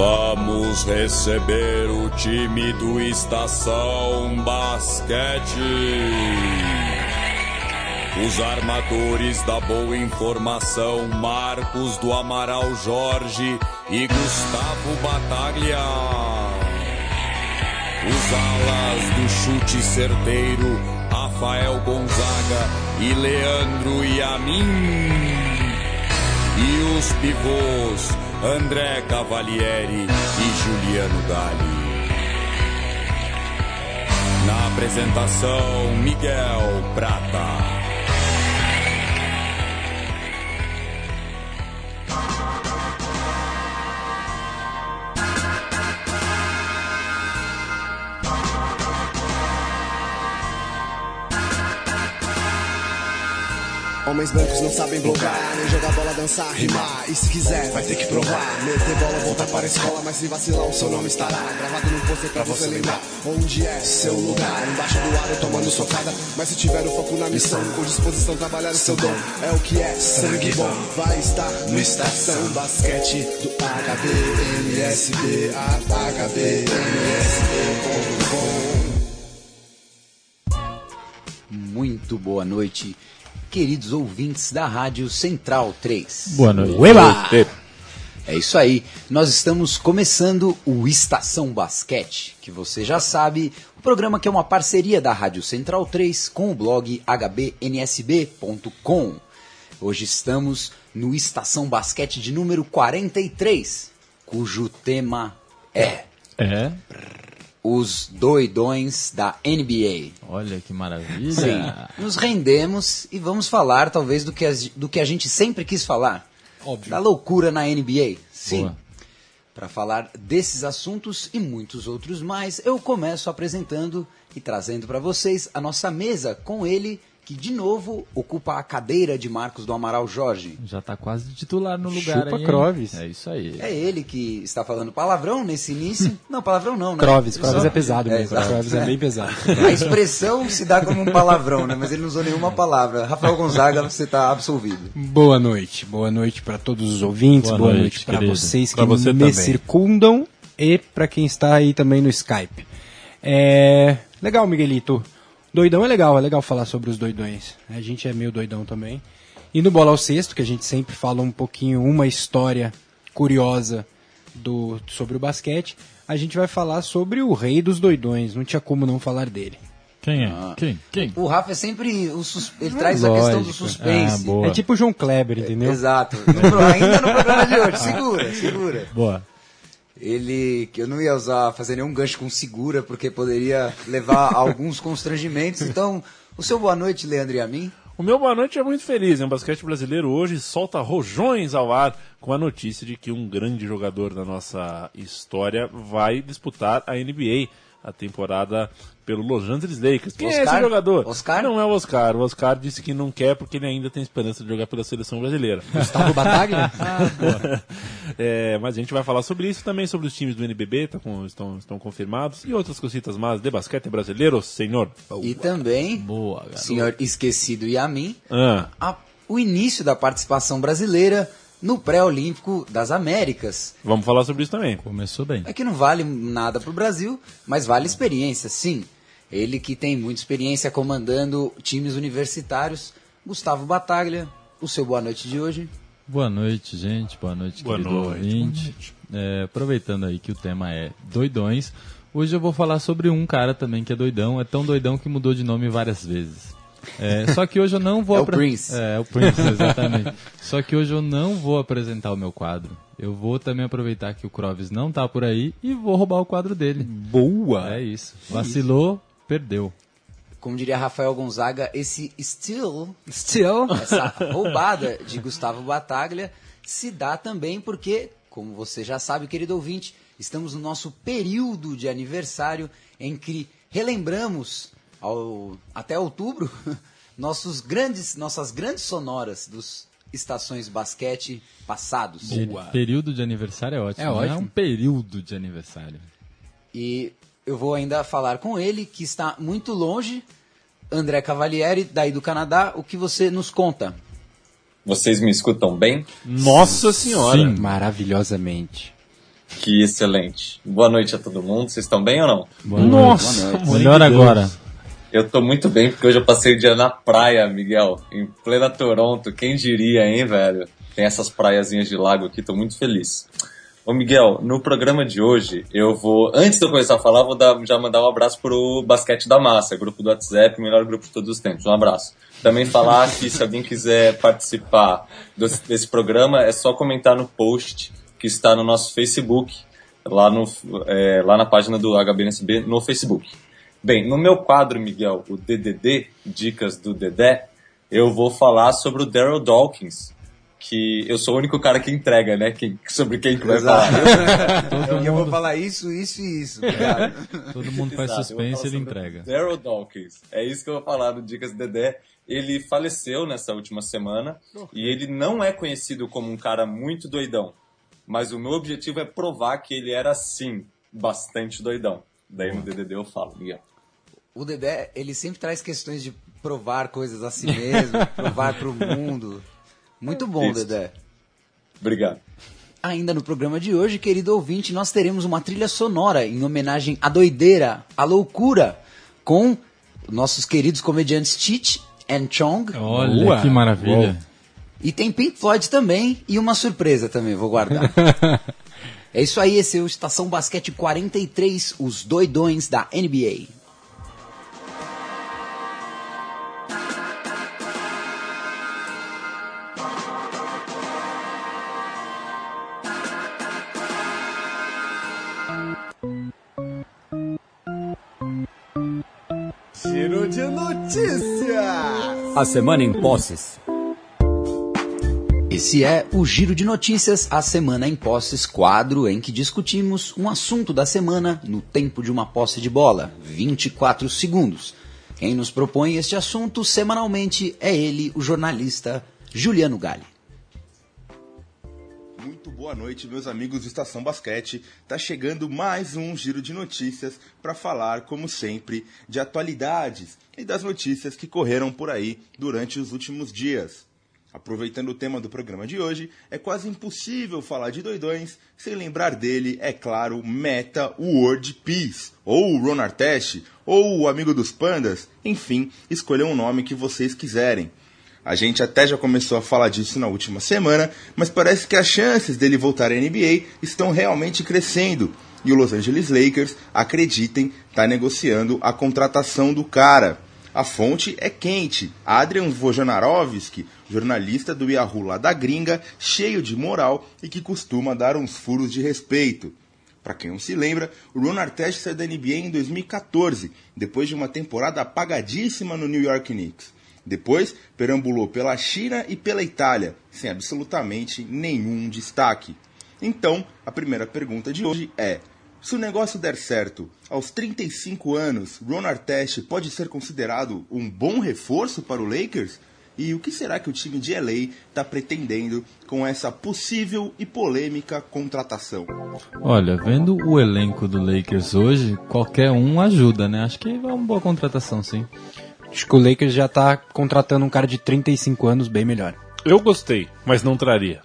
Vamos receber o time do Estação Basquete. Os armadores da boa informação, Marcos do Amaral Jorge e Gustavo Battaglia. Os alas do chute certeiro, Rafael Gonzaga e Leandro Yamin. E os pivôs, André Cavalieri e Juliano Galli. Na apresentação, Miguel Prata. Homens brancos não sabem bloquear, nem jogar bola, dançar, rimar. E se quiser, vai ter que provar. Meter bola, voltar para a escola, mas se vacilar o seu nome estará gravado num pôster pra você lembrar onde é seu lugar. Embaixo do aro, tomando socada. Mas se tiver o foco na missão, com disposição, trabalhar o seu dom. É o que é sangue bom. Vai estar no Estação Basquete do HBNSB, HBNSB.com. Muito boa noite, queridos ouvintes da Rádio Central 3. Boa noite. Ueba! É isso aí, nós estamos começando o Estação Basquete, que você já sabe, o programa que é uma parceria da Rádio Central 3 com o blog hbnsb.com. Hoje estamos no Estação Basquete de número 43, cujo tema é... Os doidões da NBA. Olha que maravilha. Sim, nos rendemos e vamos falar talvez do que a gente sempre quis falar. Óbvio. Da loucura na NBA. Sim. Boa. Para falar desses assuntos e muitos outros mais, eu começo apresentando e trazendo para vocês a nossa mesa com ele, que de novo ocupa a cadeira de Marcos do Amaral Jorge. Já tá quase titular no lugar. Chupa aí, Crovis. É isso aí. É ele que está falando palavrão nesse início. Não, palavrão não, né? Crovis é pesado mesmo. exato. Crovis é bem pesado. A expressão se dá como um palavrão, né? Mas ele não usou nenhuma palavra. Rafael Gonzaga, você está absolvido. Boa noite para todos os ouvintes, boa noite para vocês que você me também. circundam e para quem está aí também no Skype. Legal, Miguelito. Doidão é legal falar sobre os doidões. A gente é meio doidão também. E no Bola ao Cesto, que a gente sempre fala um pouquinho, uma história curiosa sobre o basquete, a gente vai falar sobre o rei dos doidões. Não tinha como não falar dele. Quem é? Quem? O Rafa é sempre... ele traz a questão do suspense. Boa. É tipo o João Kleber, entendeu? Exato. Ainda no programa de hoje. Segura. Boa. Que eu não ia fazer nenhum gancho com segura, porque poderia levar a alguns constrangimentos. Então, o seu boa noite, Leandro e a mim. O meu boa noite é muito feliz. O basquete brasileiro hoje solta rojões ao ar com a notícia de que um grande jogador da nossa história vai disputar a NBA, a temporada pelo Los Angeles Lakers. Quem é esse jogador? Oscar? Não é o Oscar. O Oscar disse que não quer porque ele ainda tem esperança de jogar pela seleção brasileira. Gustavo Battaglia? Mas a gente vai falar sobre isso também, sobre os times do NBB, estão confirmados, e outras cositas mais de basquete brasileiro, senhor. E também, Boa, garoto. senhor esquecido e a mim, Ah, o início da participação brasileira no Pré-Olímpico das Américas. vamos falar sobre isso também. Começou bem. É que não vale nada pro Brasil, mas vale experiência, sim. Ele que tem muita experiência comandando times universitários, Gustavo Battaglia, o seu boa noite de hoje. Boa noite, gente. Boa noite, Boa querido noite. ouvinte. Aproveitando aí que o tema é doidões, hoje eu vou falar sobre um cara também que é doidão. É tão doidão que mudou de nome várias vezes. Só que hoje eu não vou... É o Prince. É o Prince, exatamente. Só que hoje eu não vou apresentar o meu quadro. Eu vou também aproveitar que o Crovis não tá por aí e vou roubar o quadro dele. Boa! É isso. Vacilou, perdeu. Como diria Rafael Gonzaga, esse Still? essa roubada de Gustavo Battaglia se dá também porque, como você já sabe, querido ouvinte, estamos no nosso período de aniversário em que relembramos até outubro nossas grandes sonoras dos Estações Basquete passados. Período de aniversário é ótimo. É ótimo. É um período de aniversário. E eu vou ainda falar com ele, que está muito longe, André Cavalieri, daí do Canadá. O que você nos conta? Vocês me escutam bem? Nossa senhora! Sim. Maravilhosamente. Que excelente. Boa noite a todo mundo. Vocês estão bem ou não? Nossa, Melhor agora. Eu tô muito bem porque hoje eu passei o dia na praia, Miguel. Em plena Toronto. Quem diria, hein, velho? Tem essas praiazinhas de lago aqui, tô muito feliz. Ô Miguel, no programa de hoje eu vou, antes de eu começar a falar, já mandar um abraço pro Basquete da Massa, grupo do WhatsApp, o melhor grupo de todos os tempos. Um abraço. Também falar que se alguém quiser participar desse programa, é só comentar no post que está no nosso Facebook, lá na página do HBNSB no Facebook. Bem, no meu quadro, Miguel, o DDD, Dicas do Dedé, eu vou falar sobre o Daryl Dawkins, que eu sou o único cara que entrega, né? Sobre quem que vai falar. Eu vou falar isso e isso. Obrigado. Todo mundo faz suspense e ele entrega. Daryl Dawkins. É isso que eu vou falar no Dicas do Dedé. Ele faleceu nessa última semana e ele não é conhecido como um cara muito doidão. Mas o meu objetivo é provar que ele era, sim, bastante doidão. Daí no DDD eu falo, Miguel. O Dedé, ele sempre traz questões de provar coisas a si mesmo, provar pro mundo. Muito bom, Isso. Dedé. Obrigado. Ainda no programa de hoje, querido ouvinte, nós teremos uma trilha sonora em homenagem à doideira, à loucura, com nossos queridos comediantes Cheech and Chong. Olha, que maravilha. E tem Pink Floyd também e uma surpresa também, vou guardar. É isso aí, esse é o Estação Basquete 43, os doidões da NBA. Giro de notícias. A semana em posses. Esse é o Giro de Notícias, a Semana em Posses, quadro em que discutimos um assunto da semana no tempo de uma posse de bola, 24 segundos. Quem nos propõe este assunto semanalmente é ele, o jornalista Juliano Galli. Muito boa noite, meus amigos do Estação Basquete. Tá chegando mais um Giro de Notícias para falar, como sempre, de atualidades e das notícias que correram por aí durante os últimos dias. Aproveitando o tema do programa de hoje, é quase impossível falar de doidões sem lembrar dele, é claro, Meta World Peace, ou o Ron Artest, ou o Amigo dos Pandas, enfim, escolham o nome que vocês quiserem. A gente até já começou a falar disso na última semana, mas parece que as chances dele voltar à NBA estão realmente crescendo. E o Los Angeles Lakers, acreditem, está negociando a contratação do cara. A fonte é quente. Adrian Wojnarowski, jornalista do Yahoo lá da gringa, cheio de moral e que costuma dar uns furos de respeito. Para quem não se lembra, o Ron Artest saiu da NBA em 2014, depois de uma temporada apagadíssima no New York Knicks. Depois, perambulou pela China e pela Itália, sem absolutamente nenhum destaque. Então, a primeira pergunta de hoje é: se o negócio der certo, aos 35 anos, Ron Artest pode ser considerado um bom reforço para o Lakers? E o que será que o time de LA está pretendendo com essa possível e polêmica contratação? Olha, vendo o elenco do Lakers hoje, qualquer um ajuda, né? Acho que é uma boa contratação, sim. Acho que o Lakers já tá contratando um cara de 35 anos bem melhor. Eu gostei, mas não traria.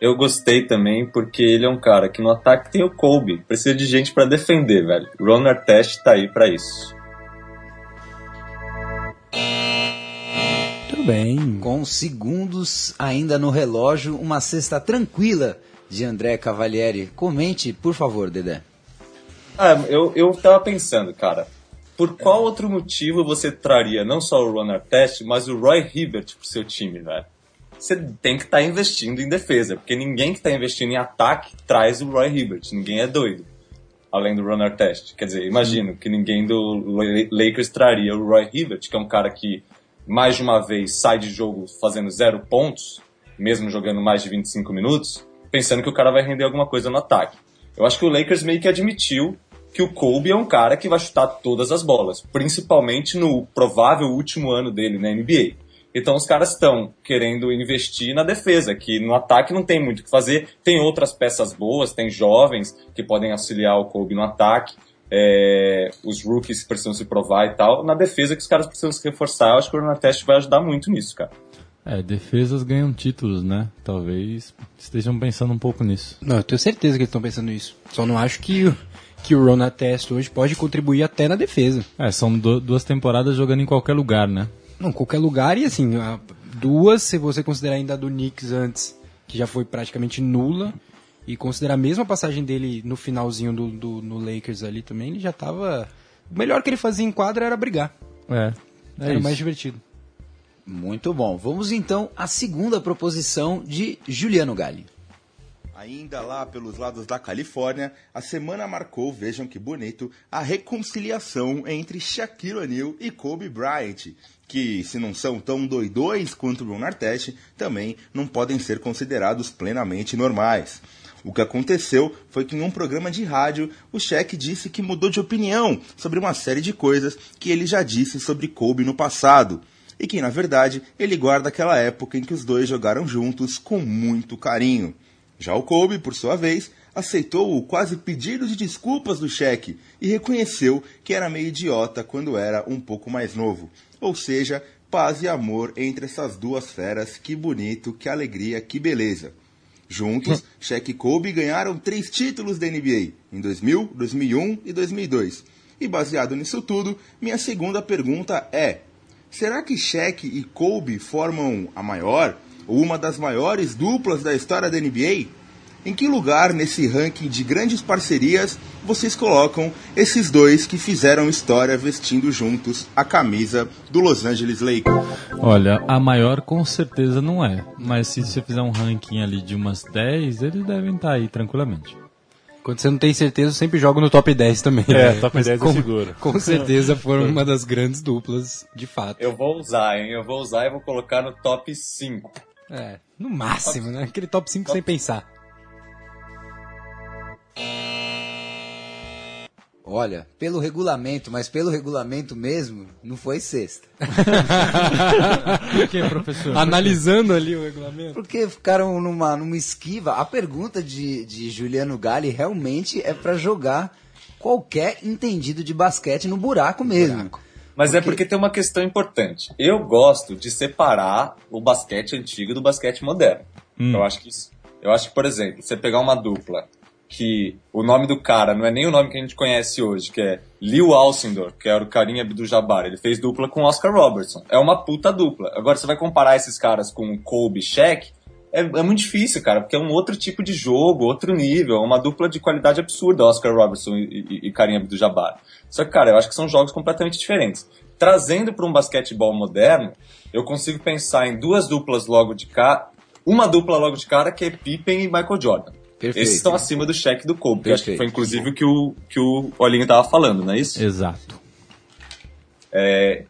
Eu gostei também porque ele é um cara que no ataque tem o Kobe. Precisa de gente pra defender, velho. Ron Artest tá aí pra isso. Tudo bem. Com segundos ainda no relógio, uma cesta tranquila de André Cavalieri. Comente, por favor, Dedé. Eu tava pensando, cara, por qual outro motivo você traria não só o Ron Artest, mas o Roy Hibbert pro seu time, velho? Você tem que estar investindo em defesa, porque ninguém que está investindo em ataque traz o Roy Hibbert, ninguém é doido, além do Ron Artest. Quer dizer, imagino que ninguém do Lakers traria o Roy Hibbert, que é um cara que mais de uma vez sai de jogo fazendo 0 pontos, mesmo jogando mais de 25 minutos, pensando que o cara vai render alguma coisa no ataque. Eu acho que o Lakers meio que admitiu que o Kobe é um cara que vai chutar todas as bolas, principalmente no provável último ano dele na NBA. Então os caras estão querendo investir na defesa, que no ataque não tem muito o que fazer, tem outras peças boas, tem jovens que podem auxiliar o Kobe no ataque, os rookies precisam se provar e tal. Na defesa que os caras precisam se reforçar, eu acho que o Ron Artest vai ajudar muito nisso, cara. Defesas ganham títulos, né? Talvez estejam pensando um pouco nisso. Não, eu tenho certeza que eles estão pensando nisso. Só não acho que o Ron Artest hoje pode contribuir até na defesa. São 2 temporadas jogando em qualquer lugar, né? Não, qualquer lugar e assim, 2, se você considerar ainda a do Knicks antes, que já foi praticamente nula, e considerar a mesma passagem dele no finalzinho no Lakers ali também, ele já tava... O melhor que ele fazia em quadra era brigar. Era isso. mais divertido. Muito bom. Vamos então à segunda proposição de Juliano Galli. Ainda lá pelos lados da Califórnia, a semana marcou, vejam que bonito, a reconciliação entre Shaquille O'Neal e Kobe Bryant, que, se não são tão doidões quanto o Ron Artest, também não podem ser considerados plenamente normais. O que aconteceu foi que em um programa de rádio, o Shaq disse que mudou de opinião sobre uma série de coisas que ele já disse sobre Kobe no passado, e que, na verdade, ele guarda aquela época em que os dois jogaram juntos com muito carinho. Já o Kobe, por sua vez, aceitou o quase pedido de desculpas do Shaq e reconheceu que era meio idiota quando era um pouco mais novo. Ou seja, paz e amor entre essas duas feras, que bonito, que alegria, que beleza. Juntos, Shaq e Kobe ganharam 3 títulos da NBA, em 2000, 2001 e 2002. E baseado nisso tudo, minha segunda pergunta é: será que Shaq e Kobe formam a maior, ou uma das maiores duplas da história da NBA? Em que lugar nesse ranking de grandes parcerias vocês colocam esses dois que fizeram história vestindo juntos a camisa do Los Angeles Lakers? Olha, a maior com certeza não é, mas se você fizer um ranking ali de umas 10, eles devem estar aí tranquilamente. Quando você não tem certeza, eu sempre jogo no top 10 também. Top 10 é seguro. Com certeza foram uma das grandes duplas, de fato. Eu vou usar e vou colocar no top 5. No máximo, né? Aquele top 5 sem pensar. Olha, pelo regulamento, mas pelo regulamento mesmo, não foi sexta. Por que, professor? Analisando ali o regulamento. Porque ficaram numa esquiva. A pergunta de Juliano Galli realmente é pra jogar qualquer entendido de basquete no buraco mesmo. Mas é porque tem uma questão importante. Eu gosto de separar o basquete antigo do basquete moderno. Eu acho que, por exemplo, você pegar uma dupla que o nome do cara não é nem o nome que a gente conhece hoje, que é Lew Alcindor, que era o Kareem Abdul-Jabbar. Ele fez dupla com Oscar Robertson. É uma puta dupla. Agora, você vai comparar esses caras com Kobe e Shaq, é muito difícil, cara, porque é um outro tipo de jogo, outro nível, uma dupla de qualidade absurda, Oscar Robertson e Kareem Abdul-Jabbar. Só que, cara, eu acho que são jogos completamente diferentes. Trazendo para um basquetebol moderno, eu consigo pensar em 2 duplas logo de cara, uma dupla logo de cara, que é Pippen e Michael Jordan. Perfeito. Esses estão acima do Shaq e do Kobe, que acho que foi inclusive o que o Olinho estava falando, não é isso? Exato.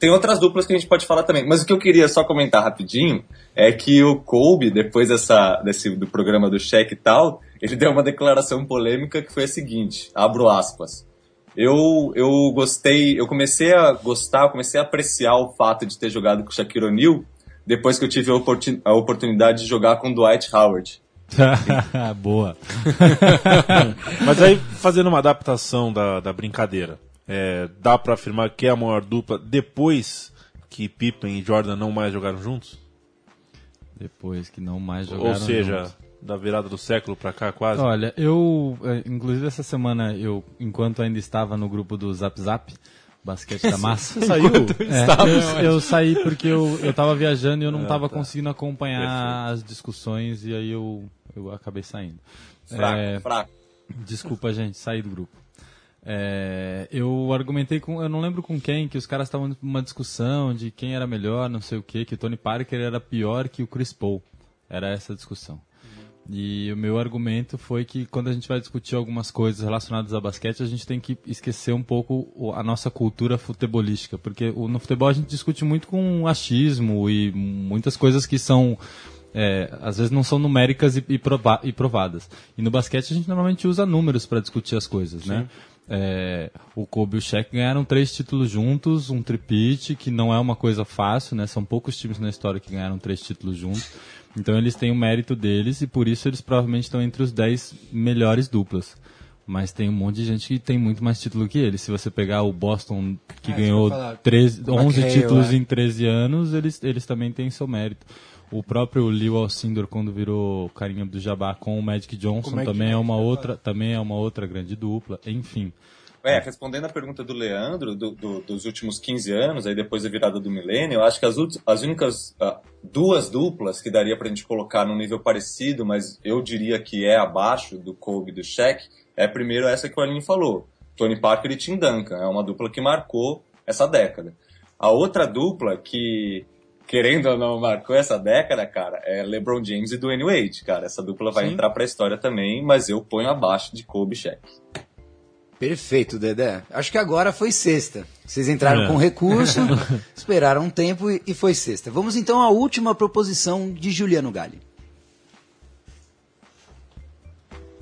Tem outras duplas que a gente pode falar também, mas o que eu queria só comentar rapidinho é que o Kobe, depois do programa do Shaq e tal, ele deu uma declaração polêmica que foi a seguinte, abro aspas: eu comecei a gostar, comecei a apreciar o fato de ter jogado com o Shaquille O'Neal depois que eu tive a oportunidade de jogar com o Dwight Howard. Boa. Mas aí, fazendo uma adaptação da brincadeira, dá pra afirmar que é a maior dupla depois que Pippen e Jordan não mais jogaram juntos? Depois que não mais jogaram Ou seja, juntos. Da virada do século pra cá, quase? Olha, inclusive essa semana, enquanto ainda estava no grupo do Zap Zap, Basquete da Massa. Você saiu? Eu saí porque eu tava viajando e eu não tava conseguindo acompanhar as discussões e aí eu acabei saindo. Fraco. Desculpa, gente, saí do grupo. Eu argumentei eu não lembro com quem, que os caras estavam numa discussão de quem era melhor, não sei o que o Tony Parker era pior que o Chris Paul. Era essa a discussão. E o meu argumento foi que quando a gente vai discutir algumas coisas relacionadas a basquete, a gente tem que esquecer um pouco a nossa cultura futebolística, porque no futebol a gente discute muito com achismo e muitas coisas que são, às vezes não são numéricas e provadas. E no basquete a gente normalmente usa números para discutir as coisas, né? O Kobe e o Shaq ganharam 3 títulos juntos, um tripit, que não é uma coisa fácil, né? São poucos times na história que ganharam 3 títulos juntos. Então eles têm o mérito deles e por isso eles provavelmente estão entre os 10 melhores duplas. Mas tem um monte de gente que tem muito mais título que eles. Se você pegar o Boston, que ganhou 11 títulos em 13 anos, eles também têm seu mérito. O próprio Leo Alcindor, quando virou carinha do Jabá com o Magic Johnson, também é uma outra grande dupla, enfim. Respondendo a pergunta do Leandro, dos últimos 15 anos, aí depois da virada do milênio, eu acho que as únicas duas duplas que daria pra gente colocar num nível parecido, mas eu diria que é abaixo do Kobe e do Shaq, é primeiro essa que o Aline falou, Tony Parker e Tim Duncan, é uma dupla que marcou essa década. A outra dupla que, querendo ou não, marcou essa década, cara, é LeBron James e Dwayne Wade, cara, essa dupla vai entrar pra história também, mas eu ponho abaixo de Kobe e Shaq. Perfeito, Dedé. Acho que agora foi sexta. Vocês entraram com recurso, esperaram um tempo e foi sexta. Vamos então à última proposição de Juliano Galli.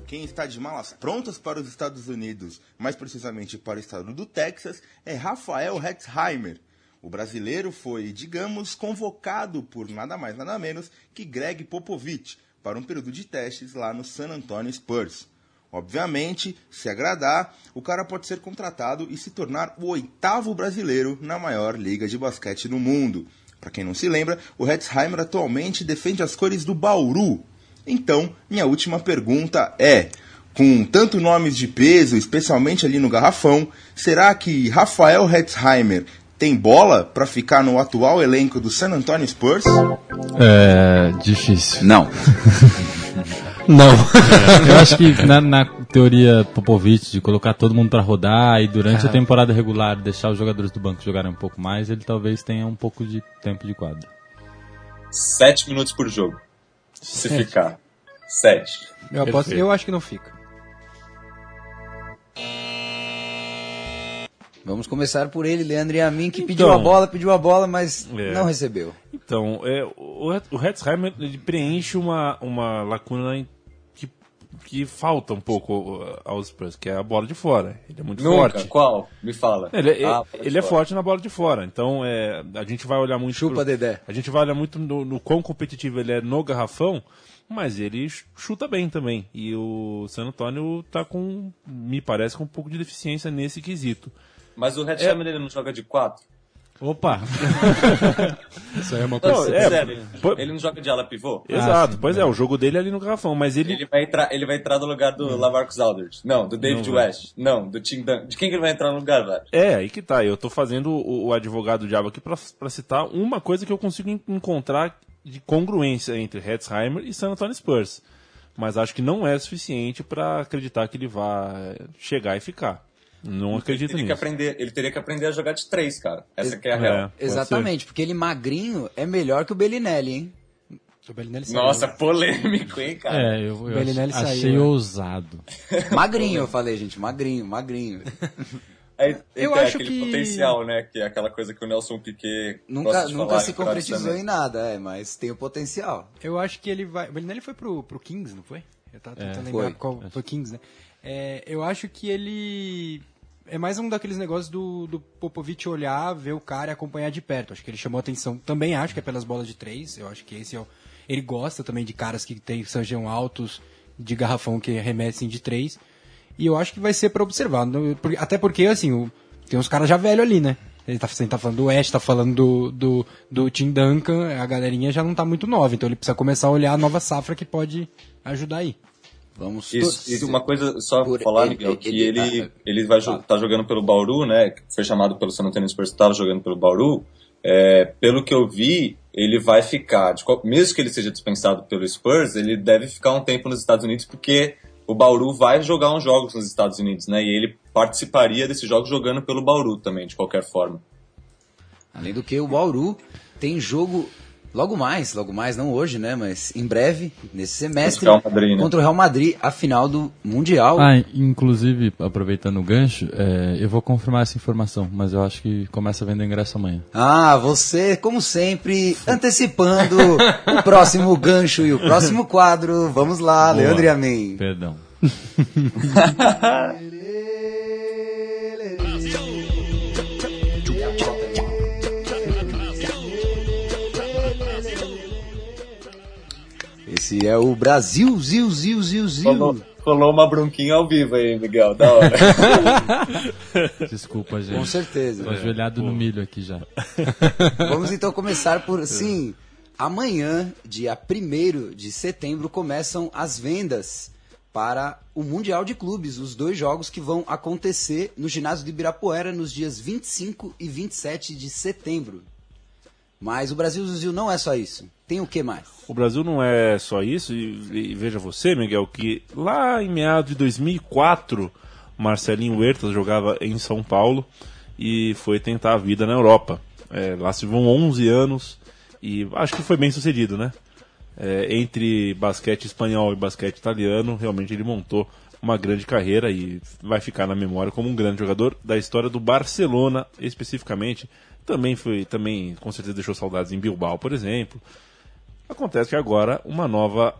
Quem está de malas prontas para os Estados Unidos, mais precisamente para o estado do Texas, é Rafael Hetzheimer. O brasileiro foi, digamos, convocado por nada mais nada menos que Greg Popovich para um período de testes lá no San Antonio Spurs. Obviamente, se agradar, o cara pode ser contratado e se tornar o 8º brasileiro na maior liga de basquete do mundo. Para quem não se lembra, o Hetzheimer atualmente defende as cores do Bauru. Então, minha última pergunta é, com tanto nomes de peso, especialmente ali no garrafão, será que Rafael Hetzheimer tem bola para ficar no atual elenco do San Antonio Spurs? Difícil. Não. Não. Eu acho que na teoria Popovich de colocar todo mundo pra rodar e durante a temporada regular deixar os jogadores do banco jogarem um pouco mais, ele talvez tenha um pouco de tempo de quadra. 7 minutos por jogo. Se ficar. 7. Eu acho que não fica. Vamos começar por ele, Leandro Yamin, que pediu a bola, mas não recebeu. Então, o Hetzheimer ele preenche uma lacuna que falta um pouco aos Spurs, que é a bola de fora. Ele é muito forte. Qual? Me fala. Ele é forte na bola de fora. Então, a gente vai olhar muito... Dedé. A gente vai olhar muito no quão competitivo ele é no garrafão, mas ele chuta bem também. E o San Antonio tá me parece, com um pouco de deficiência nesse quesito. Mas o Hetzheimer ele não joga de 4? Opa! Isso aí é uma coisa. Ele não joga de ala pivô? Exato, o jogo dele é ali no garrafão, mas ele vai entrar no lugar do LaMarcus Aldridge. Não, do David West. Não, do Tim Duncan. De quem que ele vai entrar no lugar, velho? Aí que tá. Eu tô fazendo o advogado diabo aqui pra citar uma coisa que eu consigo encontrar de congruência entre Hetzheimer e San Antonio Spurs. Mas acho que não é suficiente pra acreditar que ele vai chegar e ficar. Não acredito nisso. Ele teria que aprender a jogar de 3, cara. Essa que é a real. Exatamente, porque ele magrinho é melhor que o Bellinelli, hein? O Bellinelli saiu. Nossa, polêmico, hein, cara? Eu né? achei ousado. Magrinho, eu falei, gente, magrinho. Eu acho aquele que... potencial, né? Que é aquela coisa que o Nelson Piquet nunca se concretizou em nada, mas tem o potencial. Eu acho que ele vai... O Bellinelli foi pro Kings, não foi? Eu tava tentando lembrar qual foi o Kings, né? Eu acho que ele... É mais um daqueles negócios do Popovich olhar, ver o cara e acompanhar de perto. Acho que ele chamou atenção. Também acho que é pelas bolas de 3. Eu acho que esse ele gosta também de caras que sejam altos, de garrafão que arremessem de 3. E eu acho que vai ser pra observar. Até porque, assim, tem uns caras já velhos ali, né? Ele tá falando do West, tá falando do Tim Duncan. A galerinha já não tá muito nova. Então ele precisa começar a olhar a nova safra que pode ajudar aí. Vamos Isso, uma coisa só pra falar, Miguel, que ele vai tá jogando pelo Bauru, né? Foi chamado pelo San Antonio Spurs, estava jogando pelo Bauru. Pelo que eu vi, ele vai ficar, mesmo que ele seja dispensado pelo Spurs, ele deve ficar um tempo nos Estados Unidos, porque o Bauru vai jogar uns jogos nos Estados Unidos, né? E ele participaria desses jogos jogando pelo Bauru também, de qualquer forma. Além do que, o Bauru tem jogo logo mais, não hoje, né? Mas em breve, nesse semestre, contra o Real Madrid, a final do Mundial. Inclusive, aproveitando o gancho, eu vou confirmar essa informação, mas eu acho que começa a vender ingresso amanhã. Você, como sempre, antecipando o próximo gancho e o próximo quadro. Vamos lá, boa. Leandro Yamin. Perdão. Esse é o Brasil, Zil. Rolou uma bronquinha ao vivo aí, Miguel, da hora. Desculpa, gente. Com certeza. Tô ajoelhado no milho aqui já. Vamos então começar por, sim, amanhã, dia 1º de setembro, começam as vendas para o Mundial de Clubes, os 2 jogos que vão acontecer no ginásio de Ibirapuera nos dias 25 e 27 de setembro. Mas o Brasil não é só isso. Tem o que mais? O Brasil não é só isso, e veja você, Miguel, que lá em meados de 2004, Marcelinho Huertas jogava em São Paulo e foi tentar a vida na Europa. Lá se vão 11 anos e acho que foi bem sucedido, né? Entre basquete espanhol e basquete italiano, realmente ele montou uma grande carreira e vai ficar na memória como um grande jogador da história do Barcelona, especificamente. Também com certeza deixou saudades em Bilbao, por exemplo. Acontece que agora uma nova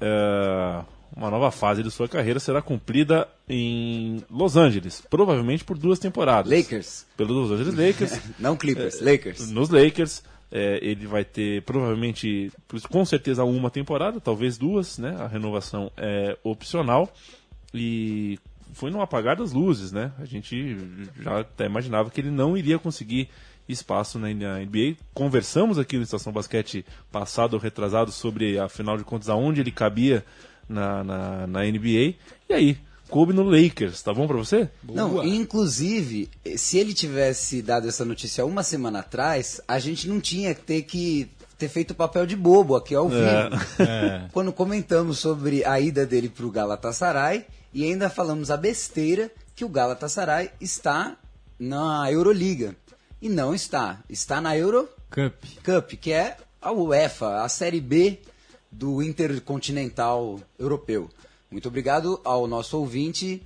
fase de sua carreira será cumprida em Los Angeles, provavelmente por 2 temporadas. Lakers. Pelos Los Angeles Lakers. Não Clippers, Lakers. Nos Lakers. Ele vai ter provavelmente, com certeza, 1 temporada, talvez 2, né? A renovação é opcional e foi no apagar das luzes, né? A gente já até imaginava que ele não iria conseguir espaço na NBA. Conversamos aqui no Estação Basquete passado ou retrasado sobre, afinal de contas, aonde ele cabia na NBA. E aí, coube no Lakers, tá bom pra você? Não, inclusive, se ele tivesse dado essa notícia 1 semana atrás, a gente não tinha que ter feito o papel de bobo aqui ao vivo. Quando comentamos sobre a ida dele pro Galatasaray e ainda falamos a besteira que o Galatasaray está na Euroliga. E não está. Está na Euro Cup, que é a UEFA, a Série B do Intercontinental Europeu. Muito obrigado ao nosso ouvinte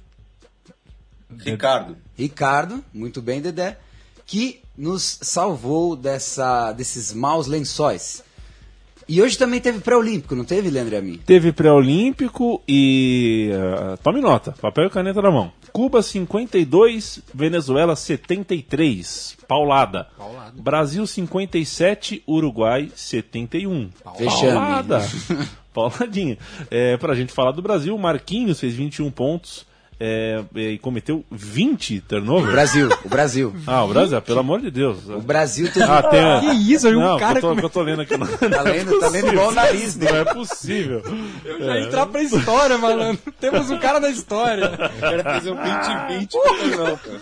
Ricardo, muito bem, Dedé, que nos salvou desses maus lençóis. E hoje também teve pré-olímpico, não teve, Leandro e a mim? Teve pré-olímpico e... tome nota, papel e caneta na mão. Cuba 52, Venezuela 73, paulada. Brasil 57, Uruguai 71. Paulada. Pauladinha. Pra gente falar do Brasil, Marquinhos fez 21 pontos. E cometeu 20 turnovers. O Brasil. Ah, o Brasil, pelo amor de Deus. O Brasil teve... Que isso, um cara... que eu tô lendo aqui. Tá lendo igual o nariz dele. Não é possível. Eu já entrar pra história, malandro. Temos um cara da história. Eu quero fazer um 20-20 não, cara.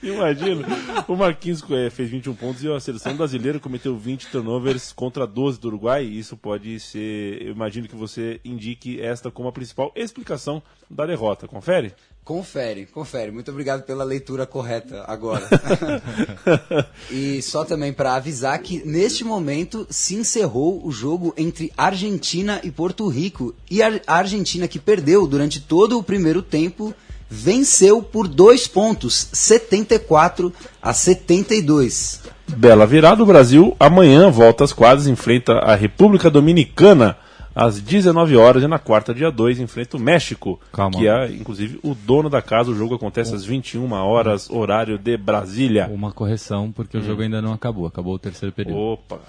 Imagina, o Marquinhos fez 21 pontos e a seleção brasileira cometeu 20 turnovers contra 12 do Uruguai. Isso pode ser, eu imagino que você indique esta como a principal explicação da derrota. Confere? Confere. Muito obrigado pela leitura correta agora. E só também para avisar que neste momento se encerrou o jogo entre Argentina e Porto Rico. E a Argentina, que perdeu durante todo o primeiro tempo, venceu por 2 pontos, 74-72. Bela virada. O Brasil amanhã volta às quadras, enfrenta a República Dominicana às 19 horas e na quarta, dia 2, enfrenta o México, que é, inclusive, o dono da casa. O jogo acontece às 21 horas, horário de Brasília. Uma correção, porque o jogo ainda não acabou. Acabou o terceiro período. Opa!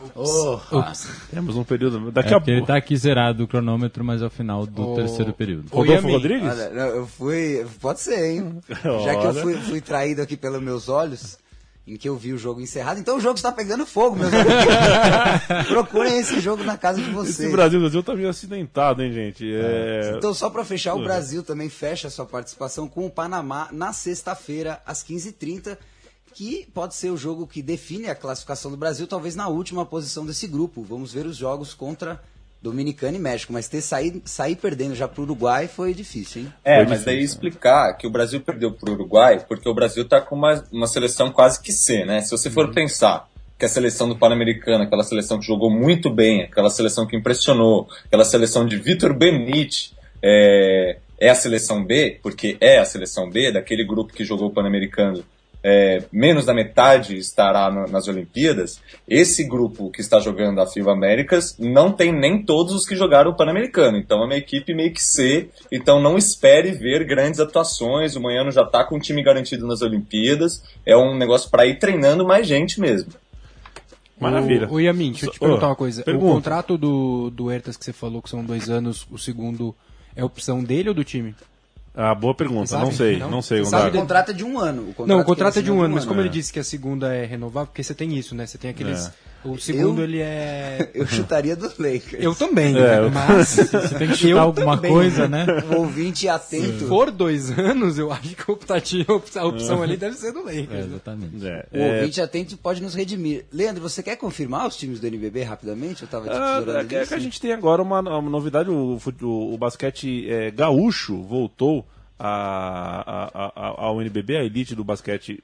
Temos um período... Daqui a pouco. Ele tá aqui zerado o cronômetro, mas é o final do terceiro período. Rodolfo Rodrigues? Olha, eu fui... Pode ser, hein? Já que eu fui traído aqui pelos meus olhos... em que eu vi o jogo encerrado. Então o jogo está pegando fogo, meus amigos. Procurem esse jogo na casa de vocês. Esse Brasil tá meio acidentado, hein, gente? Então, só para fechar, o Brasil também fecha a sua participação com o Panamá na sexta-feira, às 15h30, que pode ser o jogo que define a classificação do Brasil, talvez na última posição desse grupo. Vamos ver os jogos contra Dominicana e México, mas sair perdendo já pro Uruguai foi difícil, hein? Mas daí explicar que o Brasil perdeu pro Uruguai porque o Brasil tá com uma seleção quase que C, né? Se você for pensar que a seleção do Pan-Americano, aquela seleção que jogou muito bem, aquela seleção que impressionou, aquela seleção de Vitor Benite, é a seleção B, porque é a seleção B daquele grupo que jogou o Pan-Americano, menos da metade estará nas Olimpíadas. Esse grupo que está jogando a FIBA Américas não tem nem todos os que jogaram o Pan-Americano, então é uma equipe meio que C, então não espere ver grandes atuações. O Moiano já está com um time garantido nas Olimpíadas, é um negócio para ir treinando mais gente mesmo. Maravilha. O Yamin, deixa eu te perguntar uma coisa. Pergunta. O contrato do Huertas que você falou que são 2 anos, o segundo é opção dele ou do time? Boa pergunta, Sabe? não sei. Sabe, o contrato é de 1 ano. Não, o contrato é de 1 ano, mas como é. ele disse que a segunda é renovável, porque você tem isso, né? Você tem aqueles O segundo, ele é... Eu chutaria do Lakers. Eu também, É, mas... Você tem que chutar alguma também, coisa, né? O ouvinte atento. Se for 2 anos, eu acho que a opção ali deve ser do Lakers. né? Exatamente. O ouvinte atento pode nos redimir. Leandro, você quer confirmar os times do NBB rapidamente? Eu estava tesourando É isso. que a gente tem agora uma novidade, o basquete gaúcho voltou ao NBB, a elite do basquete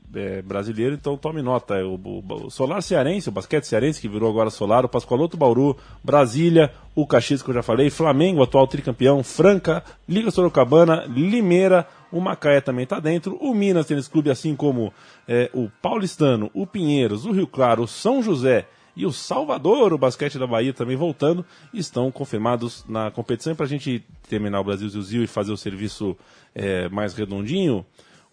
brasileiro, então tome nota, o Solar Cearense, o basquete cearense, que virou agora Solar, o Pascoaloto Bauru, Brasília, o Caxias, que eu já falei, Flamengo, atual tricampeão, Franca, Liga Sorocabana, Limeira, o Macaé também está dentro, o Minas Tênis Clube, assim como o Paulistano, o Pinheiros, o Rio Claro, o São José e o Salvador, o basquete da Bahia também voltando, estão confirmados na competição. Para a gente terminar o Brasil Zil e fazer o serviço mais redondinho,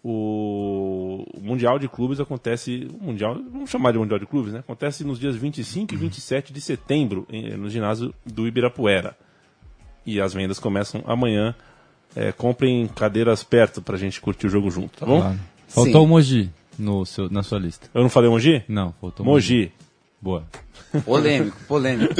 o Mundial de Clubes acontece, vamos chamar de Mundial de Clubes, né? Acontece nos dias 25 e 27 de setembro, no ginásio do Ibirapuera. E as vendas começam amanhã. Comprem cadeiras perto pra gente curtir o jogo junto, tá bom? Claro. Faltou o Mogi na sua lista. Eu não falei Mogi? Não, faltou Mogi. Boa. Polêmico.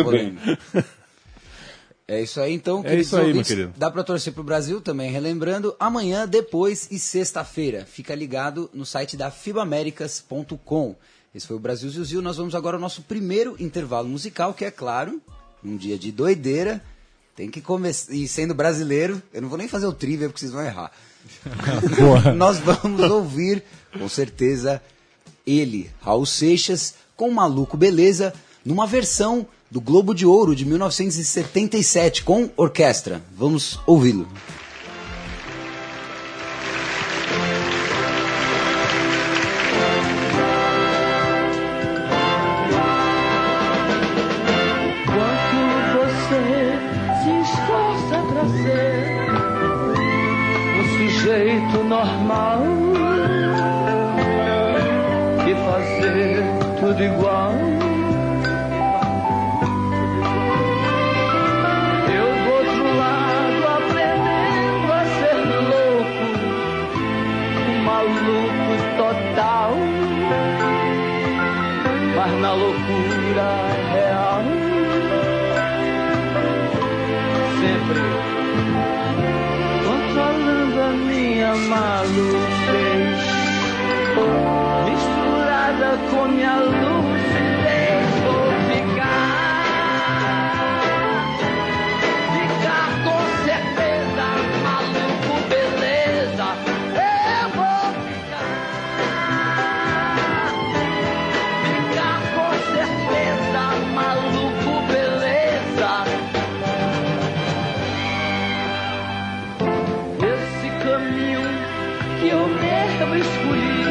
É isso aí, então, É isso aí, ouvintes, meu querido. dá para torcer pro Brasil também, relembrando, amanhã, depois e sexta-feira. Fica ligado no site da fibamericas.com. Esse foi o Brasil Zil. Nós vamos agora ao nosso primeiro intervalo musical, que é claro, um dia de doideira. Tem que começar. E sendo brasileiro, eu não vou nem fazer o trivia porque vocês vão errar. Nós vamos ouvir, com certeza, ele, Raul Seixas, com Maluco Beleza, numa versão do Globo de Ouro de 1977, com orquestra. Vamos ouvi-lo. Quanto você se esforça pra ser um sujeito normal e fazer tudo igual. Eu do outro lado aprendendo a ser louco, um maluco total, mas na loucura real sempre controlando a minha maluquez, misturada com minha lucidez. Vou ficar com certeza, maluco beleza. Eu vou ficar com certeza, maluco beleza. Esse caminho que eu mesmo escolhi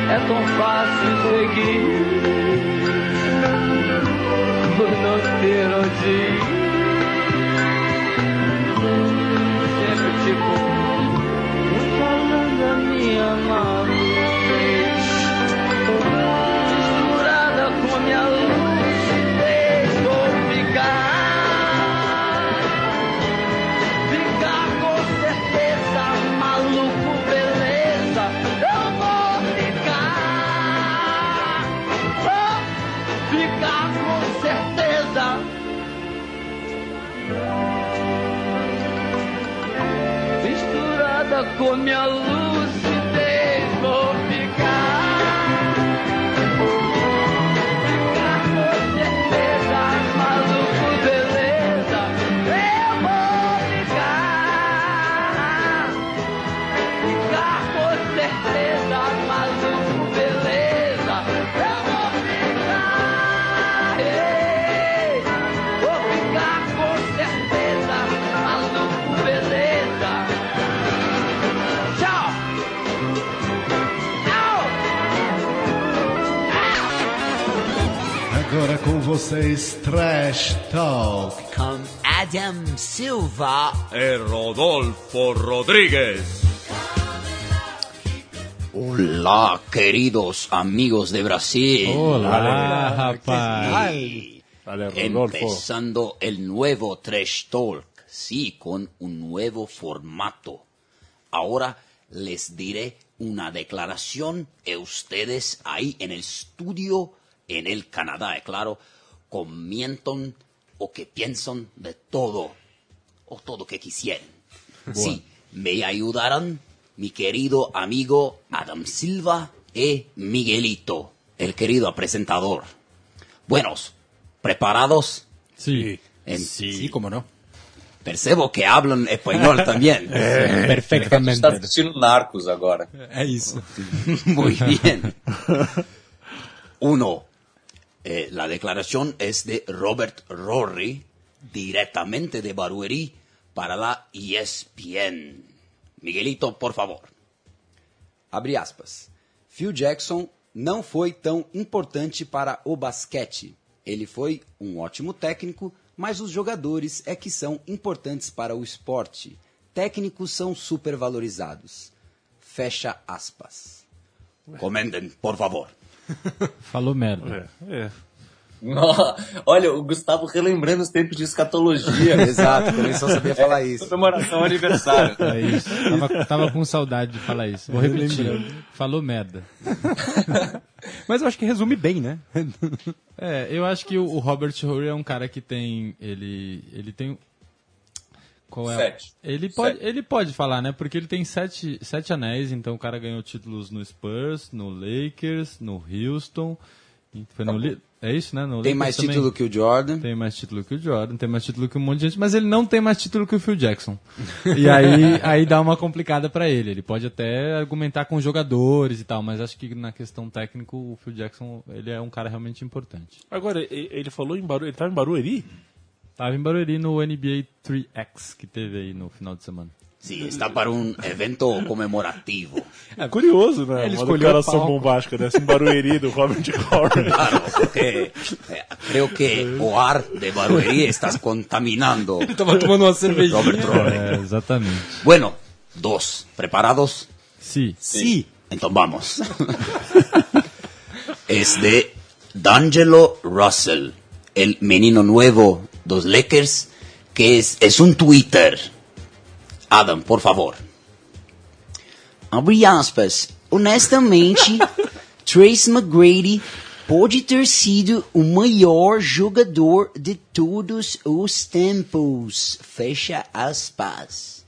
é tão fácil seguir, por não ter onde ir. Sempre tipo falando a minha maluquez, misturada com minha lucidez. Vou ficar com certeza, maluco beleza. Eu vou ficar com certeza. Misturada com minha lucidez. Vou ficar com certeza, maluco beleza. Eu vou ficar com certeza, maluco beleza. Eu vou ficar com certeza, maluco beleza. Tchau! Agora com vocês, Trash Talk. Com Adam Silva. E Rodolfo Rodríguez. Olá, queridos amigos de Brasil. Olá, rapaz. Vale, Rodolfo. Empezando el nuevo Trash Talk, sí, con un nuevo formato. Ahora les diré una declaración y ustedes ahí en el estudio en el Canadá, claro, comentan o que piensan de todo, o todo que quisieran. Sí, me ayudarán mi querido amigo Adam Silva y Miguelito, el querido presentador. Buenos, ¿preparados? Sí. Sí, cómo no. Percebo que hablan español también. Perfectamente. Está assistindo Narcos agora. É isso. Muy bien. 1. La declaración es de Robert Rory, directamente de Barueri, para la ESPN. Miguelito, por favor. Abre aspas. Phil Jackson não foi tão importante para o basquete. Ele foi um ótimo técnico, mas os jogadores é que são importantes para o esporte. Técnicos são supervalorizados. Fecha aspas. Comenten, por favor. Falou merda. Olha, o Gustavo relembrando os tempos de escatologia. Exato, começou a saber falar isso. Comemoração ao aniversário. É isso. Tava com saudade de falar isso. Vou repetir. Falou merda. Mas eu acho que resume bem, né? Eu acho que o Robert Horry é um cara que tem... Ele tem... Qual é? 7. Ele pode falar, né? Porque ele tem 7 anéis, então o cara ganhou títulos no Spurs, no Lakers, no Houston... Foi no é isso, né? No Tem Lakers mais também. título que o Jordan. Tem mais título que o Jordan, tem mais título que um monte de gente, mas ele não tem mais título que o Phil Jackson. E aí dá uma complicada pra ele. Ele pode até argumentar com jogadores e tal, mas acho que na questão técnica o Phil Jackson ele é um cara realmente importante. Agora, ele falou em Barueri, ele tava em Barueri? Tava em Barueri no NBA 3X que teve aí no final de semana. Sí, está para un evento conmemorativo. É curioso, né? Ele Uma escolheu declaração o palco. bombástica dessa em Barueri do Robert Horry. Claro, porque creo que o ar de Barueri estás contaminando. Tava tomando uma cervejinha. Robert Rory. Exatamente. Bueno, 2. ¿Preparados? Sim. Sí. Entonces vamos. Es de D'Angelo Russell, el menino nuevo dos Lakers, que es un Twitter. Adam, por favor. Abre aspas. Honestamente, Tracy McGrady pode ter sido o maior jogador de todos os tempos. Fecha aspas.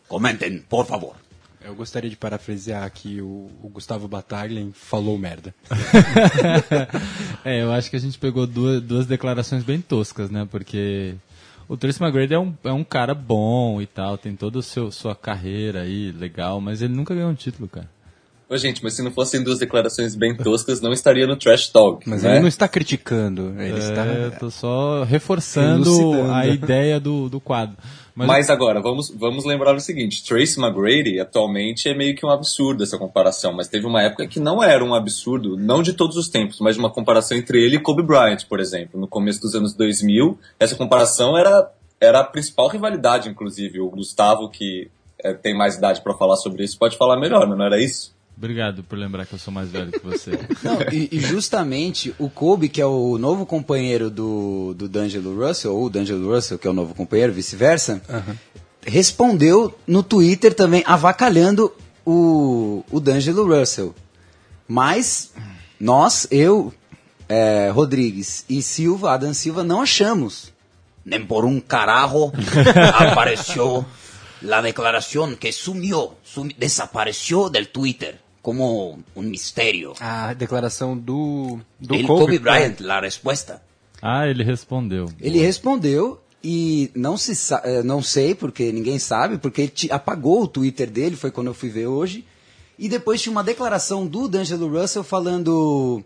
Comenten, por favor. Eu gostaria de parafrasear que o Gustavo Battaglia falou merda. Eu acho que a gente pegou duas declarações bem toscas, né? Porque o Tracy McGrady é um cara bom e tal, tem toda a sua carreira aí, legal, mas ele nunca ganhou um título, cara. Ô, gente, mas se não fossem duas declarações bem toscas, não estaria no Trash Talk. Mas né? ele não está criticando, ele está... Eu tô só reforçando elucidando a ideia do quadro. Mas agora, vamos lembrar o seguinte, Tracy McGrady atualmente é meio que um absurdo essa comparação, mas teve uma época que não era um absurdo, não de todos os tempos, mas uma comparação entre ele e Kobe Bryant, por exemplo. No começo dos anos 2000, essa comparação era a principal rivalidade, inclusive. O Gustavo, que tem mais idade para falar sobre isso, pode falar melhor, não era isso? Obrigado por lembrar que eu sou mais velho que você. Não, e justamente o Kobe, que é o novo companheiro do D'Angelo Russell, ou o D'Angelo Russell, que é o novo companheiro, vice-versa, respondeu no Twitter também, avacalhando o D'Angelo Russell. Mas eu, Rodrigues e Adam Silva, não achamos. Nem por un carajo apareció la declaración que desapareció del Twitter como un misterio. A declaração do El Kobe Bryant, la respuesta. Ele respondeu. Ele respondeu e não sei, porque ninguém sabe, porque ele apagou o Twitter dele, foi quando eu fui ver hoje. E depois tinha uma declaração do D'Angelo Russell falando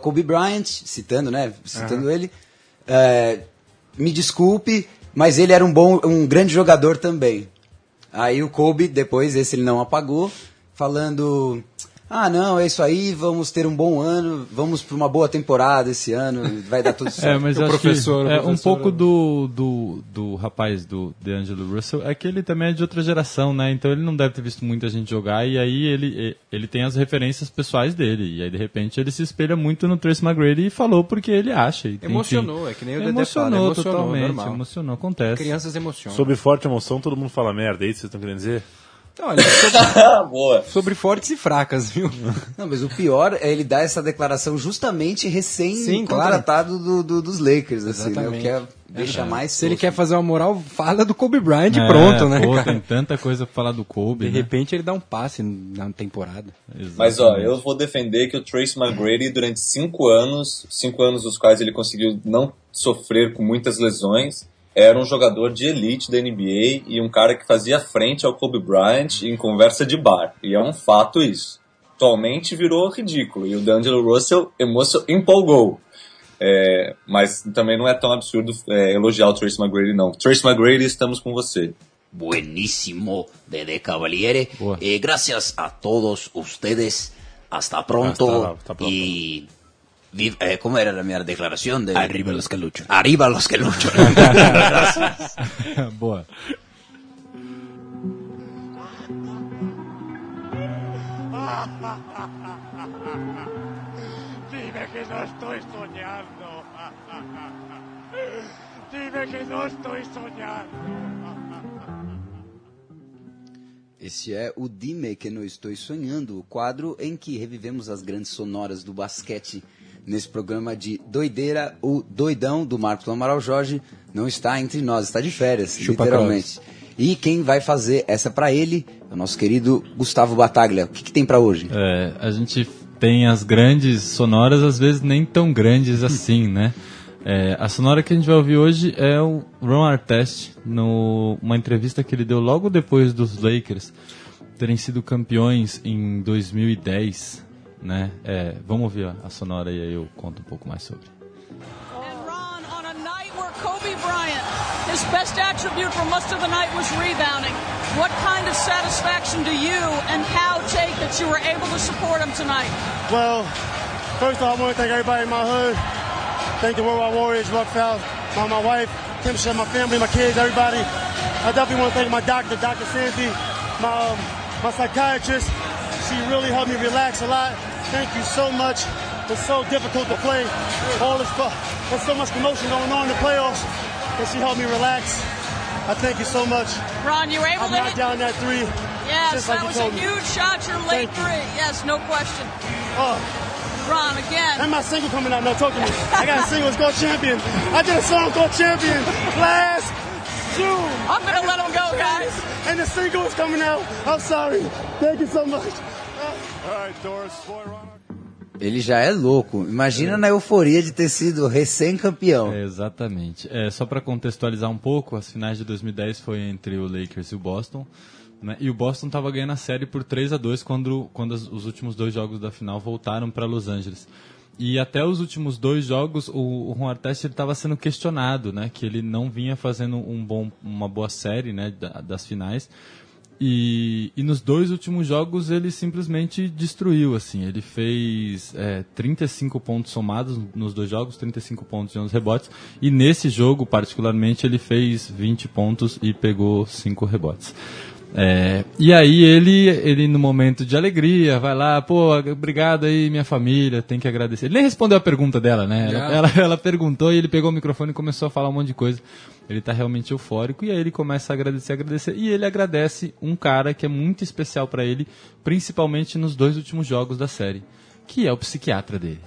@Kobe Bryant, citando ele. Me desculpe, mas ele era um grande jogador também. Aí o Kobe, depois, esse ele não apagou, falando... não, é isso aí, vamos ter um bom ano, vamos para uma boa temporada esse ano, vai dar tudo certo. Mas eu acho que um pouco do rapaz do D'Angelo Russell é que ele também é de outra geração, né? Então ele não deve ter visto muita gente jogar e aí ele tem as referências pessoais dele. E aí, de repente, ele se espelha muito no Tracy McGrady e falou porque ele acha. E, emocionou, enfim, é que nem o Dedé fala. Emocionou totalmente, normal. emocionou, acontece. Crianças emocionam. Sob forte emoção, todo mundo fala merda, é isso que vocês estão querendo dizer? Olha, Boa. sobre fortes e fracas, viu? Não, mas o pior é ele dar essa declaração justamente recém-contratado dos Lakers, assim, né? O que deixa mais... Se ele quer fazer uma moral, fala do Kobe Bryant e pronto, né, pô, cara? tem tanta coisa pra falar do Kobe, De né? repente ele dá um passe na temporada. Mas, ó, eu vou defender que o Tracy McGrady, durante 5 anos dos quais ele conseguiu não sofrer com muitas lesões, era um jogador de elite da NBA e um cara que fazia frente ao Kobe Bryant em conversa de bar. E é um fato isso. Atualmente virou ridículo e o D'Angelo Russell empolgou. Mas também não é tão absurdo elogiar o Tracy McGrady, não. Tracy McGrady, estamos com você. Buenísimo, Dede Cavaliere. Gracias a todos ustedes. Hasta pronto. Hasta pronto. Y... ¿Cómo era la mi declaración? Arriba los que luchan. Arriba los que luchan. Gracias. Boa. Dime que no estoy soñando. Dime que no estoy soñando. Esse é o Dime que não estou sonhando, o quadro em que revivemos as grandes sonoras do basquete. Nesse programa de doideira, o doidão do Marcos Amaral Jorge não está entre nós, está de férias, literalmente. E quem vai fazer essa para ele é o nosso querido Gustavo Battaglia. O que tem para hoje? A gente tem as grandes sonoras, às vezes nem tão grandes assim, né? A sonora que a gente vai ouvir hoje é o Ron Artest, numa entrevista que ele deu logo depois dos Lakers terem sido campeões em 2010, né? Vamos ouvir a sonora e aí eu conto um pouco mais sobre. Ron, on a night where Kobe Bryant, his best attribute for most of the night was rebounding. What kind of satisfaction do you and Cal take that you were able to support him tonight? Well, first of all, I want to thank everybody in my hood. Thank the Worldwide Warriors, Ruck Fowl, my wife, Kim Shem, my family, my kids, everybody. I definitely want to thank my doctor, Dr. Sandy, my psychiatrist. She really helped me relax a lot. Thank you so much. It's so difficult to play. There's so much commotion going on in the playoffs, and she helped me relax. I thank you so much. Ron, you were able to knock down that three. Yes, just like that was you a told me. huge shot, your late Thank you. three. Yes, no question. Oh. Ron, again. And my single coming out now, talk to me. I got a single, it's called Champion. I did a song called Champion last June. I'm going to let him go, guys. And the single is coming out. I'm sorry. Thank you so much. All right, Doris, boy, Ron. Ele já é louco. Imagina na euforia de ter sido recém-campeão. Exatamente. Só para contextualizar um pouco, as finais de 2010 foi entre o Lakers e o Boston, né? E o Boston estava ganhando a série por 3-2 quando os últimos 2 jogos da final voltaram para Los Angeles. E até os últimos 2 jogos, o Ron Artest estava sendo questionado, né? Que ele não vinha fazendo uma boa série, né? Das finais. E nos 2 últimos jogos ele simplesmente destruiu, assim. Ele fez 35 pontos somados nos 2 jogos, 35 pontos e 11 rebotes. E nesse jogo, particularmente, ele fez 20 pontos e pegou 5 rebotes. E aí ele no momento de alegria vai lá, pô, obrigado aí minha família, tem que agradecer. Ele nem respondeu a pergunta dela, né? Ela perguntou e ele pegou o microfone e começou a falar um monte de coisa. Ele tá realmente eufórico e aí ele começa a agradecer e ele agradece um cara que é muito especial para ele, principalmente nos 2 últimos jogos da série, que é o psiquiatra dele.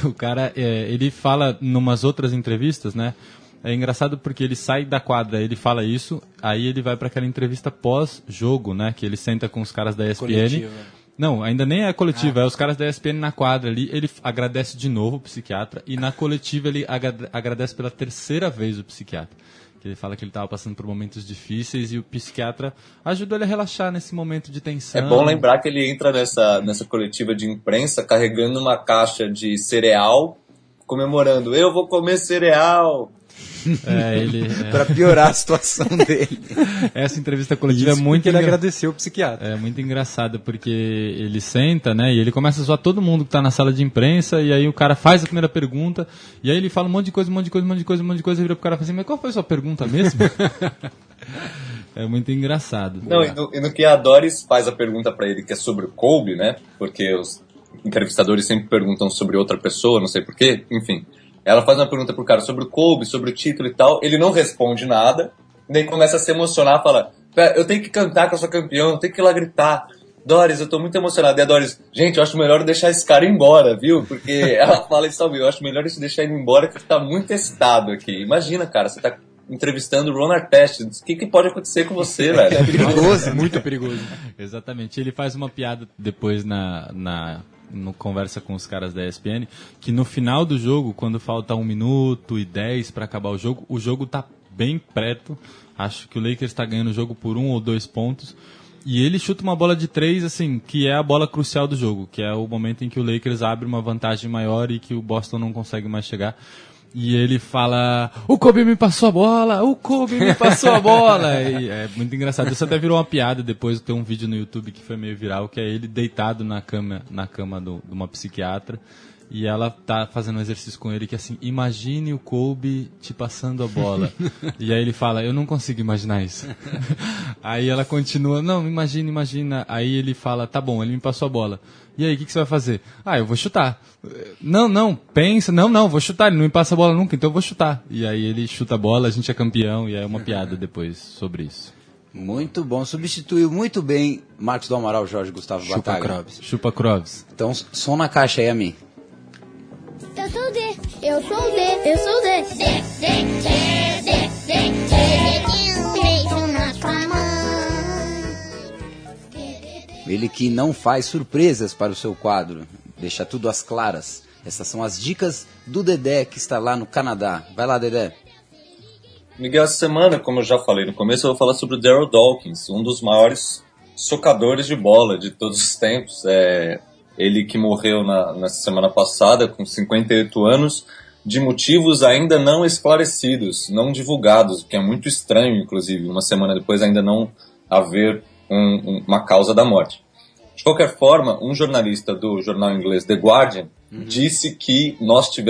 O cara, ele fala numas outras entrevistas, né? É engraçado porque ele sai da quadra, ele fala isso, aí ele vai para aquela entrevista pós-jogo, né? Que ele senta com os caras da ESPN. Coletiva. Não, ainda nem é coletiva, é os caras da ESPN na quadra ali. Ele agradece de novo o psiquiatra e na coletiva ele agradece pela 3ª vez o psiquiatra. Ele fala que ele estava passando por momentos difíceis e o psiquiatra ajudou ele a relaxar nesse momento de tensão. É bom lembrar que ele entra nessa coletiva de imprensa carregando uma caixa de cereal, comemorando, eu vou comer cereal. Para piorar a situação dele. Essa entrevista coletiva é muito... ele agradeceu o psiquiatra. É muito engraçada, porque ele senta, né, e ele começa a zoar todo mundo que tá na sala de imprensa, e aí o cara faz a primeira pergunta, e aí ele fala um monte de coisa, e vira pro cara e fala assim, mas qual foi a sua pergunta mesmo? É muito engraçado. Não, e no que a Doris faz a pergunta para ele, que é sobre o Kobe, né, porque os entrevistadores sempre perguntam sobre outra pessoa, não sei porquê, enfim... Ela faz uma pergunta pro cara sobre o Kobe, sobre o título e tal. Ele não responde nada. Daí começa a se emocionar, fala... Eu tenho que cantar que eu sou campeão, eu tenho que ir lá gritar. Doris, eu tô muito emocionado. E a Doris, gente, eu acho melhor eu deixar esse cara ir embora, viu? Porque ela fala isso, eu acho melhor eu deixar ele embora, que ele tá muito excitado aqui. Imagina, cara, você tá entrevistando o Ron Artest. O que pode acontecer com você, velho? É perigoso, muito perigoso. Exatamente. Ele faz uma piada depois no conversa com os caras da ESPN, que no final do jogo, quando falta 1 minuto e 10 para acabar o jogo tá bem perto. Acho que o Lakers tá ganhando o jogo por 1 ou 2 pontos. E ele chuta uma bola de 3, assim, que é a bola crucial do jogo, que é o momento em que o Lakers abre uma vantagem maior e que o Boston não consegue mais chegar. E ele fala, o Kobe me passou a bola, o Kobe me passou a bola. E é muito engraçado. Isso até virou uma piada depois, tem um vídeo no YouTube que foi meio viral, que é ele deitado na cama de uma psiquiatra. E ela tá fazendo um exercício com ele que é assim, imagine o Kobe te passando a bola. E aí ele fala, eu não consigo imaginar isso. Aí ela continua, não, imagina. Aí ele fala, tá bom, ele me passou a bola. E aí, o que você vai fazer? Eu vou chutar. Não, pensa, não, vou chutar, ele não me passa a bola nunca, então eu vou chutar. E aí ele chuta a bola, a gente é campeão, e é uma piada depois sobre isso. Muito bom, substituiu muito bem Marcos do Amaral, Jorge Gustavo Bataglia. Chupa Croves. Então, som na caixa aí, a mim. Eu sou o D. Eu sou o D. Eu sou o D. Beijo na sua mão. Ele que não faz surpresas para o seu quadro, deixa tudo às claras. Essas são as dicas do Dedé, que está lá no Canadá. Vai lá, Dedé. Miguel, essa semana, como eu já falei no começo, eu vou falar sobre o Darryl Dawkins, um dos maiores socadores de bola de todos os tempos. Ele que morreu na semana passada, com 58 anos, de motivos ainda não esclarecidos, não divulgados, o que é muito estranho, inclusive, uma semana depois ainda não haver uma causa da morte. De qualquer forma, um jornalista do jornal inglês The Guardian disse que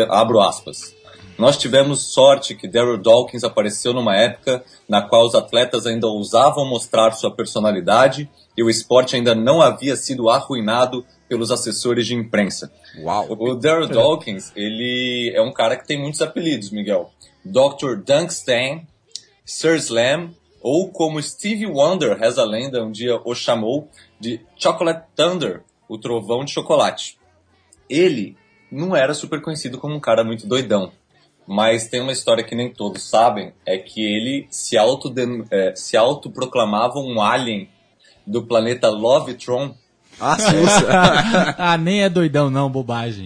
abro aspas, nós tivemos sorte que Darryl Dawkins apareceu numa época na qual os atletas ainda ousavam mostrar sua personalidade e o esporte ainda não havia sido arruinado pelos assessores de imprensa. Uau. O Darryl Dawkins, ele é um cara que tem muitos apelidos, Miguel. Dr. Dunkstein, Sir Slam, ou como Stevie Wonder, reza a lenda, um dia o chamou de Chocolate Thunder, o trovão de chocolate. Ele não era super conhecido como um cara muito doidão, mas tem uma história que nem todos sabem, é que ele se autoproclamava um alien do planeta Lovetron. Nem é doidão não, bobagem.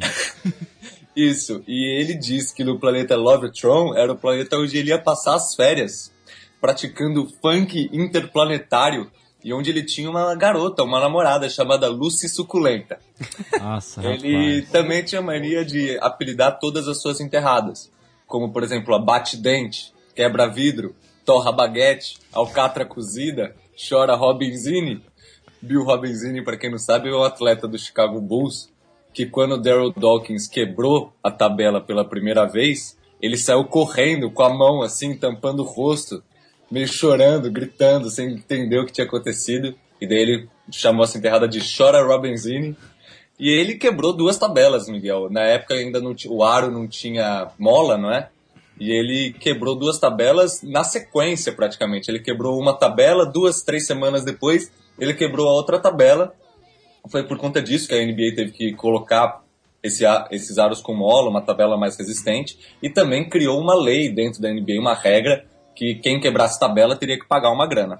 Isso, e ele diz que no planeta Lovetron era o planeta onde ele ia passar as férias, praticando funk interplanetário, e onde ele tinha uma garota, uma namorada chamada Lucy Suculenta. Nossa, ele também tinha mania de apelidar todas as suas enterradas, como por exemplo a Bate-Dente, Quebra-Vidro, Torra Baguete, Alcatra Cozida, Chora Robinzini. Bill Robinzini, para quem não sabe, é um atleta do Chicago Bulls, que quando o Darryl Dawkins quebrou a tabela pela primeira vez, ele saiu correndo com a mão assim, tampando o rosto, meio chorando, gritando, sem entender o que tinha acontecido. E daí ele chamou essa enterrada de Chora Robinzini. E ele quebrou 2 tabelas, Miguel. Na época ainda o aro não tinha mola, não é? E ele quebrou 2 tabelas na sequência, praticamente. Ele quebrou uma tabela, 2, 3 semanas depois, ele quebrou a outra tabela. Foi por conta disso que a NBA teve que colocar esses aros com mola, uma tabela mais resistente, e também criou uma lei dentro da NBA, uma regra, que quem quebrasse tabela teria que pagar uma grana.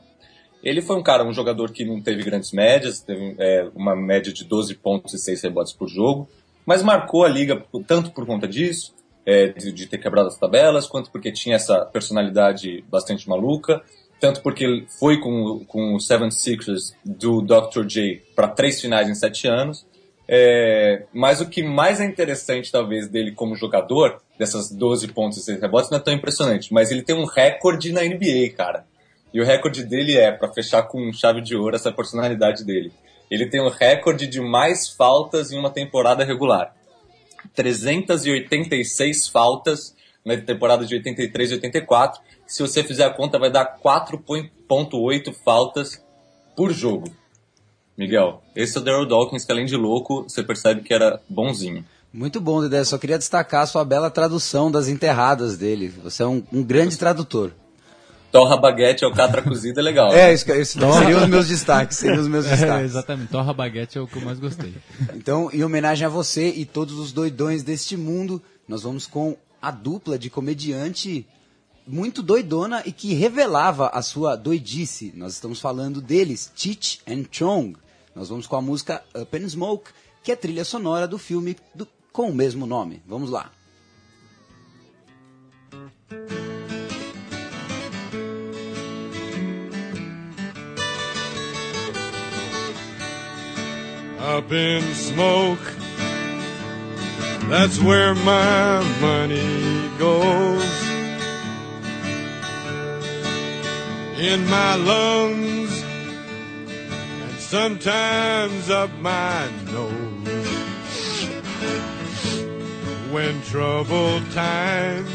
Ele foi um jogador que não teve grandes médias, teve uma média de 12 pontos e 6 rebotes por jogo, mas marcou a liga tanto por conta disso, de ter quebrado as tabelas, quanto porque tinha essa personalidade bastante maluca, tanto porque ele foi com o 76ers do Dr. J para 3 finais em 7 anos. Mas o que mais é interessante, talvez, dele como jogador, dessas 12 pontos e 6 rebotes, não é tão impressionante, mas ele tem um recorde na NBA, cara. E o recorde dele para fechar com chave de ouro essa personalidade dele. Ele tem o recorde de mais faltas em uma temporada regular. 386 faltas na temporada de 83 e 84. Se você fizer a conta, vai dar 4,8 faltas por jogo. Miguel, esse é o Darryl Dawkins, que além de louco, você percebe que era bonzinho. Muito bom, Dedé. Só queria destacar a sua bela tradução das enterradas dele. Você é um grande tradutor. Torra baguete ou catra cozida é legal. Isso seriam os meus destaques. Exatamente, torra baguete é o que eu mais gostei. Então, em homenagem a você e todos os doidões deste mundo, nós vamos com a dupla de comediante muito doidona e que revelava a sua doidice. Nós estamos falando deles, Cheech and Chong. Nós vamos com a música Up in Smoke, que é trilha sonora do filme com o mesmo nome. Vamos lá. Up in smoke, that's where my money goes. In my lungs, and sometimes up my nose. When troubled times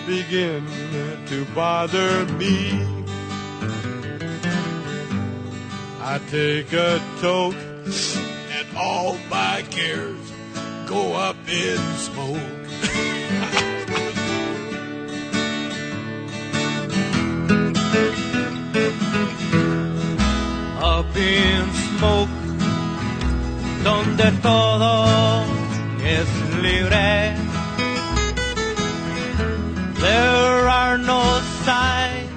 begin to bother me, I take a toke and all my cares go up in smoke. Up in smoke, donde todo es libre. There are no signs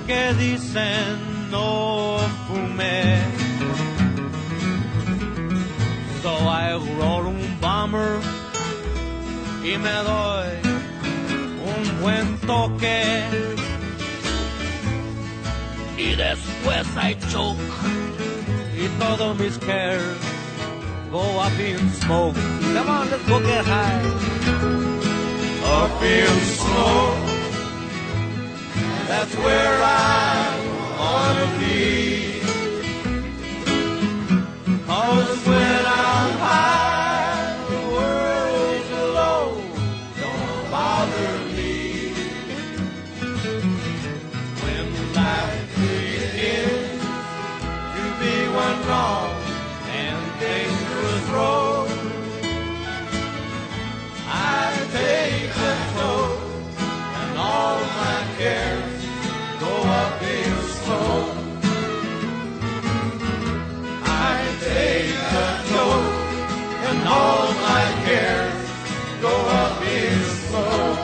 que dicen no fume. So I roll un bomber y me doy un buen toque. Y después I choke y todos mis cares go up in smoke. Come on, let's go get high. Up in smoke, that's where I wanna be. 'Cause when I'm high, the world below don't bother me. When life begins to be one long and dangerous road, I take a toke and all my cares go up in smoke. I take a toke and all my cares go up in smoke.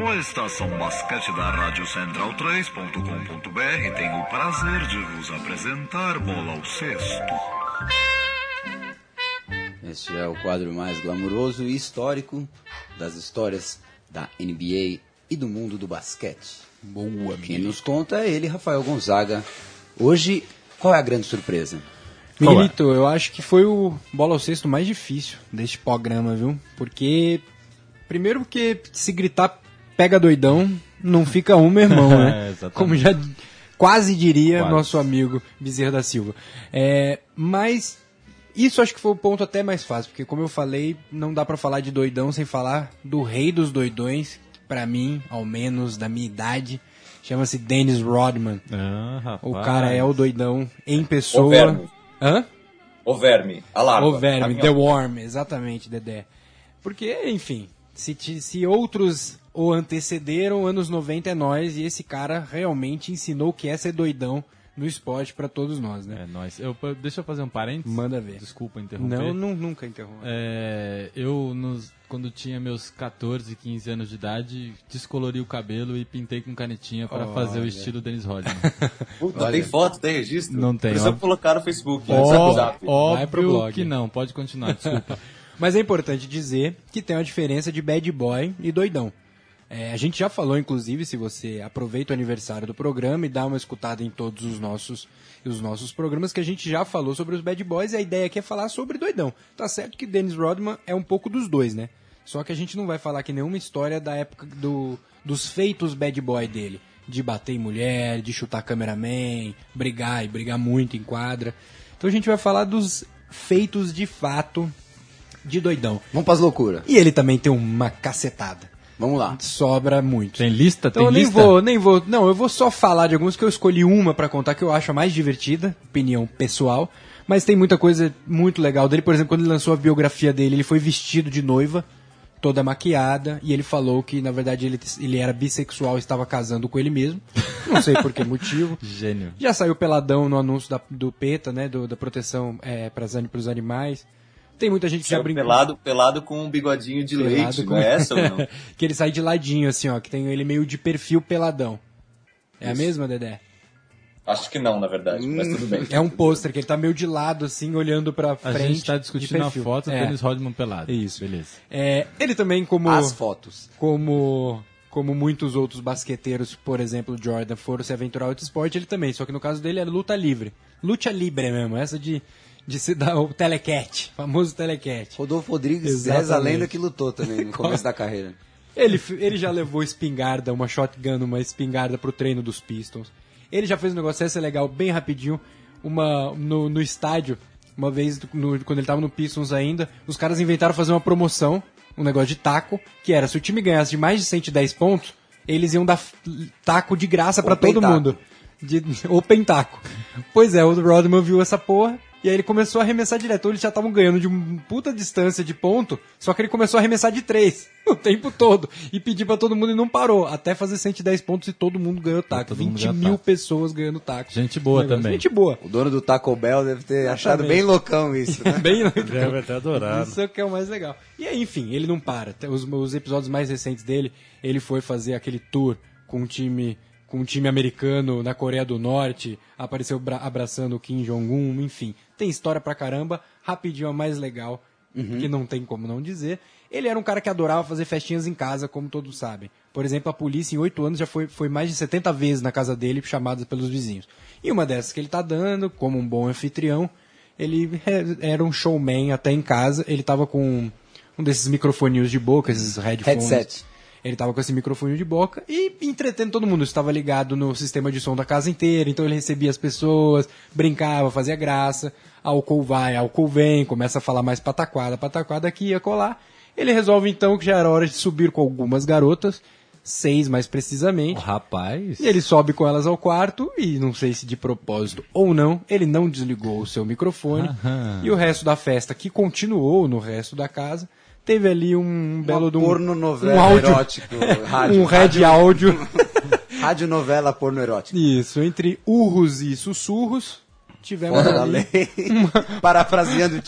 A estação basquete da Rádio Central3.com.br tem o prazer de vos apresentar Bola ao Cesto. Este é o quadro mais glamuroso e histórico das histórias da NBA e do mundo do basquete. Boa, quem nos conta é ele, Rafael Gonzaga. Hoje, qual é a grande surpresa? Miguelito, eu acho que foi o Bola ao Cesto mais difícil deste programa, viu? Primeiro porque se gritar pega doidão, não fica um, meu irmão, né? Como já quase diria nosso amigo Bezerra da Silva. Mas isso acho que foi o ponto até mais fácil, porque como eu falei, não dá pra falar de doidão sem falar do rei dos doidões, que pra mim, ao menos da minha idade, chama-se Dennis Rodman. O cara é o doidão em pessoa. O verme. Hã? O verme, a larva. O verme, The Worm, exatamente, Dedé. Porque, enfim, se outros o antecederam, anos 90 é nós, e esse cara realmente ensinou o que é ser doidão no esporte pra todos nós, né? É nóis. Deixa eu fazer um parênteses. Manda ver. Desculpa interromper. Não, nunca interrompa. Quando tinha meus 14, 15 anos de idade, descolori o cabelo e pintei com canetinha para fazer o estilo Dennis Rodman. Puta, tem foto, tem registro? Não tem. Precisa colocar no Facebook, no WhatsApp. Vai pro blog. Que não, pode continuar, desculpa. Mas é importante dizer que tem uma diferença de bad boy e doidão. A gente já falou, inclusive, se você aproveita o aniversário do programa e dá uma escutada em todos os nossos programas, que a gente já falou sobre os bad boys, e a ideia aqui é falar sobre doidão. Tá certo que Dennis Rodman é um pouco dos dois, né? Só que a gente não vai falar aqui nenhuma história da época dos feitos bad boy dele. De bater em mulher, de chutar cameraman, brigar muito em quadra. Então a gente vai falar dos feitos de fato de doidão. Vamos pras loucuras. E ele também tem uma cacetada. Vamos lá. Sobra muito. Tem lista? Então tem lista? Nem vou. Não, eu vou só falar de alguns que eu escolhi uma pra contar que eu acho a mais divertida, opinião pessoal. Mas tem muita coisa muito legal dele. Por exemplo, quando ele lançou a biografia dele, ele foi vestido de noiva, toda maquiada, e ele falou que, na verdade, ele era bissexual e estava casando com ele mesmo. Não sei por que motivo. Gênio. Já saiu peladão no anúncio do PETA, né, da proteção para os animais. Tem muita gente que já brincou. Pelado com um bigodinho de leite, não é essa ou não? Que ele sai de ladinho, assim, ó, que tem ele meio de perfil peladão. É a mesma, Dedé? Acho que não, na verdade, mas tudo bem. É um pôster que ele tá meio de lado, assim, olhando pra frente. A gente tá discutindo a foto do Dennis Rodman pelado. Isso. Beleza. Ele também, como... As fotos. Como muitos outros basqueteiros, por exemplo, Jordan, foram se aventurar ao esporte, ele também. Só que no caso dele era luta livre. Luta livre mesmo, essa de se dar o telecat, famoso telecat. Rodolfo Rodrigues, reza a lenda que lutou também no começo da carreira. Ele já levou espingarda, uma shotgun, uma espingarda pro treino dos Pistons. Ele já fez um negócio, esse é legal, bem rapidinho, no estádio, uma vez, quando ele tava no Pistons ainda, os caras inventaram fazer uma promoção, um negócio de taco, que era, se o time ganhasse de mais de 110 pontos, eles iam dar taco de graça pra todo mundo. Open taco. Pois é, o Rodman viu essa porra, e aí ele começou a arremessar direto. Eles já estavam ganhando de uma puta distância de ponto, só que ele começou a arremessar de 3 o tempo todo. E pedir pra todo mundo e não parou. Até fazer 110 pontos e todo mundo ganhou taco. 20 mil pessoas ganhando taco. Gente boa também. Gente boa. O dono do Taco Bell deve ter achado bem loucão isso, né? Bem loucão. Deve ter adorado. Isso é o que é o mais legal. E aí, enfim, ele não para. Os episódios mais recentes dele, ele foi fazer aquele tour com um time americano na Coreia do Norte, apareceu abraçando o Kim Jong-un, enfim. Tem história pra caramba, rapidinho a mais legal, que não tem como não dizer. Ele era um cara que adorava fazer festinhas em casa, como todos sabem. Por exemplo, a polícia em 8 anos já foi mais de 70 vezes na casa dele, chamadas pelos vizinhos. E uma dessas que ele tá dando, como um bom anfitrião, ele era um showman até em casa, ele tava com um desses microfoninhos de boca, esses headphones. Headset. Ele tava com esse microfone de boca e entretendo todo mundo. Estava ligado no sistema de som da casa inteira, então ele recebia as pessoas, brincava, fazia graça. Álcool vai, álcool vem, começa a falar mais pataquada aqui e acolá. Ele resolve então que já era hora de subir com algumas garotas, 6 mais precisamente. Rapaz. E ele sobe com elas ao quarto e, não sei se de propósito ou não, ele não desligou o seu microfone. E o resto da festa, que continuou no resto da casa, teve ali um belo de um porno-novela um áudio, erótico, rádio, um red áudio. Rádio-novela porno-erótica. Isso, entre urros e sussurros, tivemos Fora da ali lei. Parafraseando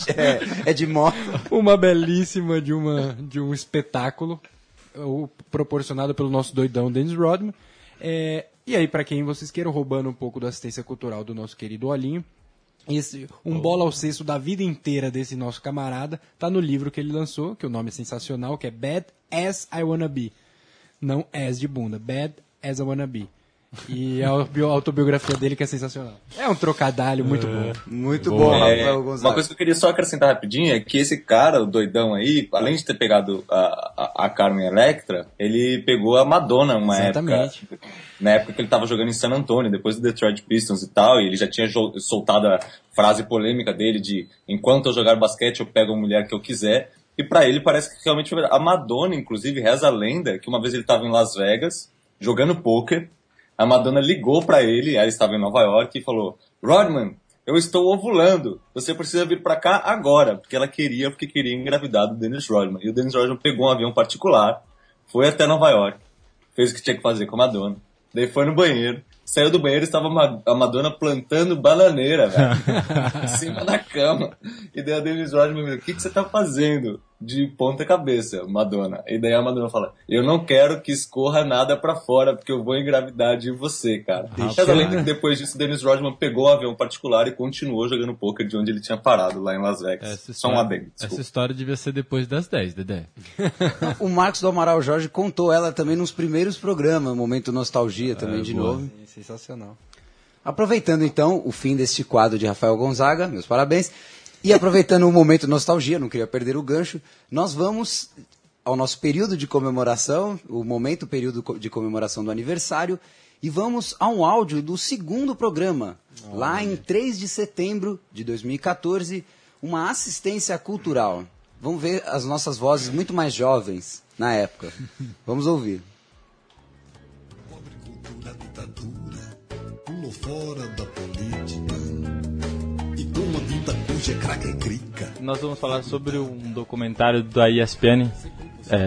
de moto. uma belíssima de um espetáculo proporcionado pelo nosso doidão Dennis Rodman. E aí, para quem vocês queiram, roubando um pouco da assistência cultural do nosso querido Olinho, bola ao cesto da vida inteira desse nosso camarada tá no livro que ele lançou, que o nome é sensacional, que é Bad As I Wanna Be. Não as de bunda, Bad As I Wanna Be. E a autobiografia dele que é sensacional. É um trocadilho muito bom. Muito bom, Rafael Gonzalez. Uma coisa que eu queria só acrescentar rapidinho é que esse cara, o doidão aí, além de ter pegado a Carmen Electra, ele pegou a Madonna Exatamente. época. Na época que ele estava jogando em San Antonio, depois do Detroit Pistons e tal, e ele já tinha soltado a frase polêmica dele de enquanto eu jogar basquete eu pego a mulher que eu quiser. E pra ele parece que realmente foi verdade. A Madonna, inclusive, reza a lenda que uma vez ele estava em Las Vegas, jogando pôquer, a Madonna ligou pra ele, ela estava em Nova York, e falou: Rodman, eu estou ovulando, você precisa vir pra cá agora, porque queria engravidar do Dennis Rodman. E o Dennis Rodman pegou um avião particular, foi até Nova York, fez o que tinha que fazer com a Madonna, daí foi no banheiro, saiu do banheiro e estava a Madonna plantando bananeira, velho, em cima da cama. E daí a Dennis Rodman, o que você tá fazendo? De ponta cabeça, Madonna. E daí a Madonna fala: eu não quero que escorra nada pra fora, porque eu vou engravidar de você, cara. Mas além de que depois disso, Dennis Rodman pegou o avião particular e continuou jogando poker de onde ele tinha parado, lá em Las Vegas. Só um adendo. Essa história devia ser depois das 10, Dedé. O Marcos do Amaral Jorge contou ela também nos primeiros programas, Momento Nostalgia também de novo. Sensacional. Aproveitando então o fim deste quadro de Rafael Gonzaga, meus parabéns. E aproveitando o Momento Nostalgia, não queria perder o gancho, nós vamos ao nosso período de comemoração, período de comemoração do aniversário, e vamos a um áudio do segundo programa, lá em 3 de setembro de 2014, uma assistência cultural. Vamos ver as nossas vozes muito mais jovens na época. Vamos ouvir. Pobre cultura, ditadura, pulou fora da política, e como a vida Nós vamos falar sobre um documentário da ESPN,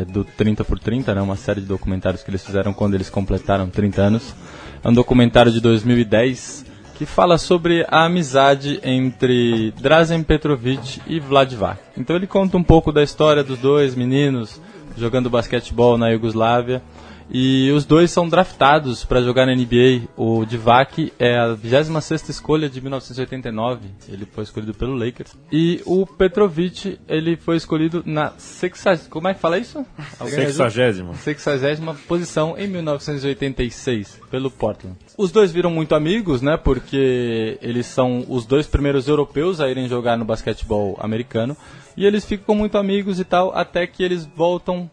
do 30x30, né? Uma série de documentários que eles fizeram quando eles completaram 30 anos. É um documentário de 2010 que fala sobre a amizade entre Dražen Petrovic e Vlad Divac. Então ele conta um pouco da história dos dois meninos jogando basquetebol na Iugoslávia. E os dois são draftados para jogar na NBA. O Divac é a 26ª escolha de 1989. Ele foi escolhido pelo Lakers. E o Petrovic, ele foi escolhido na 60ª... Como é que fala isso? 60ª posição em 1986 pelo Portland. Os dois viram muito amigos, né? Porque eles são os dois primeiros europeus a irem jogar no basquetebol americano. E eles ficam muito amigos e tal, até que eles voltam...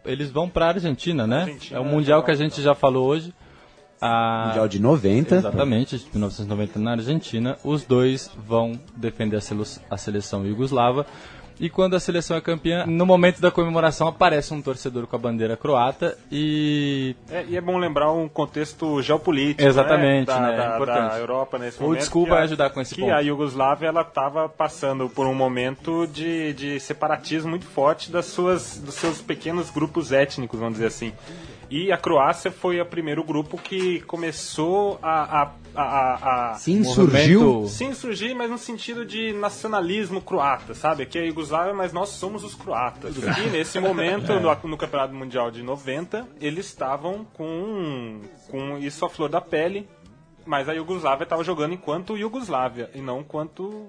Eles vão para a Argentina, né? Argentina, é o Mundial que a gente já falou hoje. Mundial de 90. Exatamente, de 1990 na Argentina. Os dois vão defender a seleção iugoslava. E quando a seleção é campeã, no momento da comemoração aparece um torcedor com a bandeira croata e... E é bom lembrar um contexto geopolítico, exatamente, da Europa nesse momento. O desculpa vai ajudar com esse ponto. Que a Iugoslávia ela estava passando por um momento de separatismo muito forte dos seus pequenos grupos étnicos, vamos dizer assim. E a Croácia foi o primeiro grupo que começou a se insurgiu? Se insurgir, mas no sentido de nacionalismo croata, sabe? Aqui é a Iugoslávia, mas nós somos os croatas. E nesse momento, no Campeonato Mundial de 90, eles estavam com isso à flor da pele, mas a Iugoslávia estava jogando enquanto Iugoslávia e não enquanto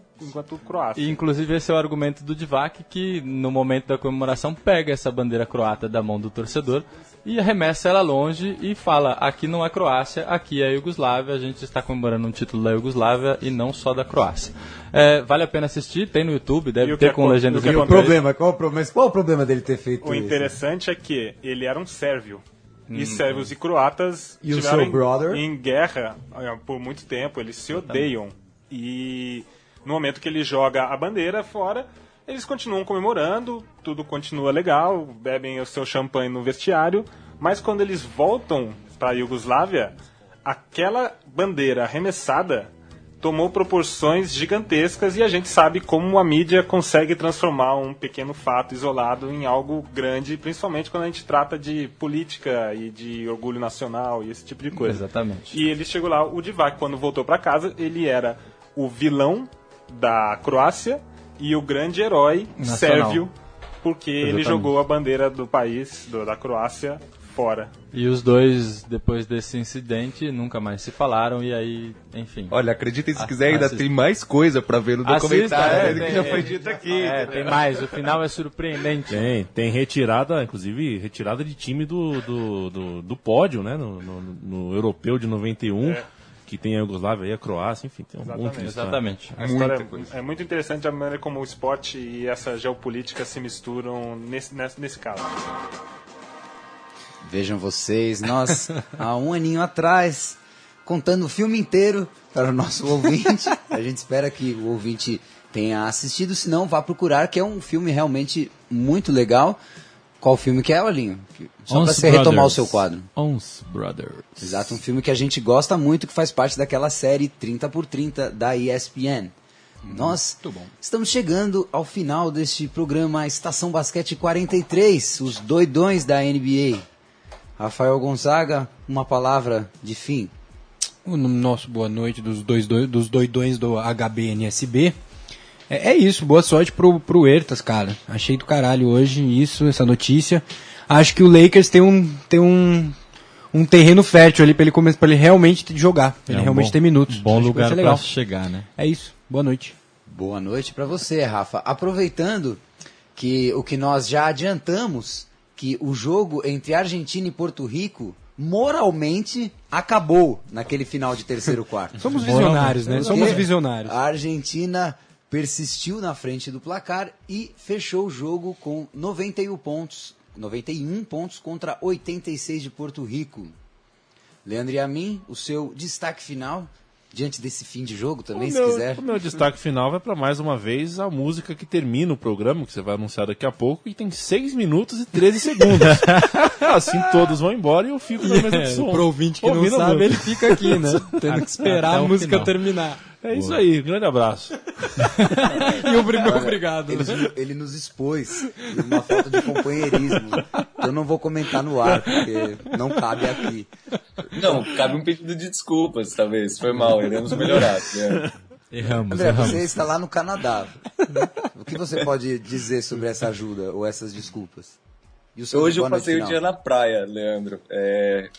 Croácia. E inclusive esse é o argumento do Divac, que no momento da comemoração pega essa bandeira croata da mão do torcedor e arremessa ela longe e fala: aqui não é Croácia, aqui é a Iugoslávia, a gente está comemorando um título da Iugoslávia e não só da Croácia. Vale a pena assistir, tem no YouTube, deve ter com legendas em português. Qual o problema dele ter feito isso? O interessante é que ele era um sérvio. E sérvios e croatas e estiveram em guerra por muito tempo, eles se odeiam. E no momento que ele joga a bandeira fora, eles continuam comemorando, tudo continua legal, bebem o seu champanhe no vestiário, mas quando eles voltam para a Iugoslávia, aquela bandeira arremessada tomou proporções gigantescas e a gente sabe como a mídia consegue transformar um pequeno fato isolado em algo grande, principalmente quando a gente trata de política e de orgulho nacional e esse tipo de coisa. Exatamente. E ele chegou lá, o Divac, quando voltou para casa, ele era o vilão da Croácia e o grande herói sérvio, porque ele jogou a bandeira do país, da Croácia, fora. E os dois, depois desse incidente, nunca mais se falaram e aí, enfim... Olha, acreditem se quiser, ainda tem mais coisa pra ver no documentário do que já foi dito aqui. Tem mais, o final é surpreendente. Tem retirada, inclusive, retirada de time do pódio, né, no europeu de 91. Que tem a Iugoslávia e a Croácia, enfim, tem um monte de história. Exatamente. A história é muito interessante a maneira como o esporte e essa geopolítica se misturam nesse caso. Vejam vocês, nós, há um aninho atrás, contando o filme inteiro para o nosso ouvinte. A gente espera que o ouvinte tenha assistido, se não, vá procurar, que é um filme realmente muito legal. Qual filme que é, Olinho? Só para você retomar o seu quadro. Ons Brothers. Exato, um filme que a gente gosta muito, que faz parte daquela série 30x30 da ESPN. Nós estamos chegando ao final deste programa Estação Basquete 43, os doidões da NBA. Rafael Gonzaga, uma palavra de fim. O nosso boa noite dos doidões do HBNSB. É isso, boa sorte pro Ertas, cara. Achei do caralho hoje essa notícia. Acho que o Lakers tem um terreno fértil ali pra ele realmente jogar, pra ele realmente ter minutos. Bom lugar pra chegar, né? É isso, boa noite. Boa noite pra você, Rafa. Aproveitando que o que nós já adiantamos, que o jogo entre Argentina e Porto Rico moralmente acabou naquele final de terceiro quarto. Somos visionários, né? Somos visionários. A Argentina persistiu na frente do placar e fechou o jogo com 91 pontos contra 86 de Porto Rico. Leandro Yamin, o seu destaque final diante desse fim de jogo também, se quiser. O meu destaque final vai para mais uma vez a música que termina o programa, que você vai anunciar daqui a pouco, e tem 6 minutos e 13 segundos. Assim todos vão embora e eu fico na mesa de som. Pro ouvinte que não sabe, ele fica aqui, né? Tendo que esperar a música terminar. É isso aí, grande abraço. E o primeiro obrigado. Ele nos expôs uma falta de companheirismo. Eu não vou comentar no ar, porque não cabe aqui. Não, cabe um pedido de desculpas, talvez. Foi mal, iremos melhorar. Né? Erramos, André, erramos. você está lá no Canadá. O que você pode dizer sobre essa ajuda ou essas desculpas? E o seu Hoje eu boa noite passei o final? dia na praia, Leandro,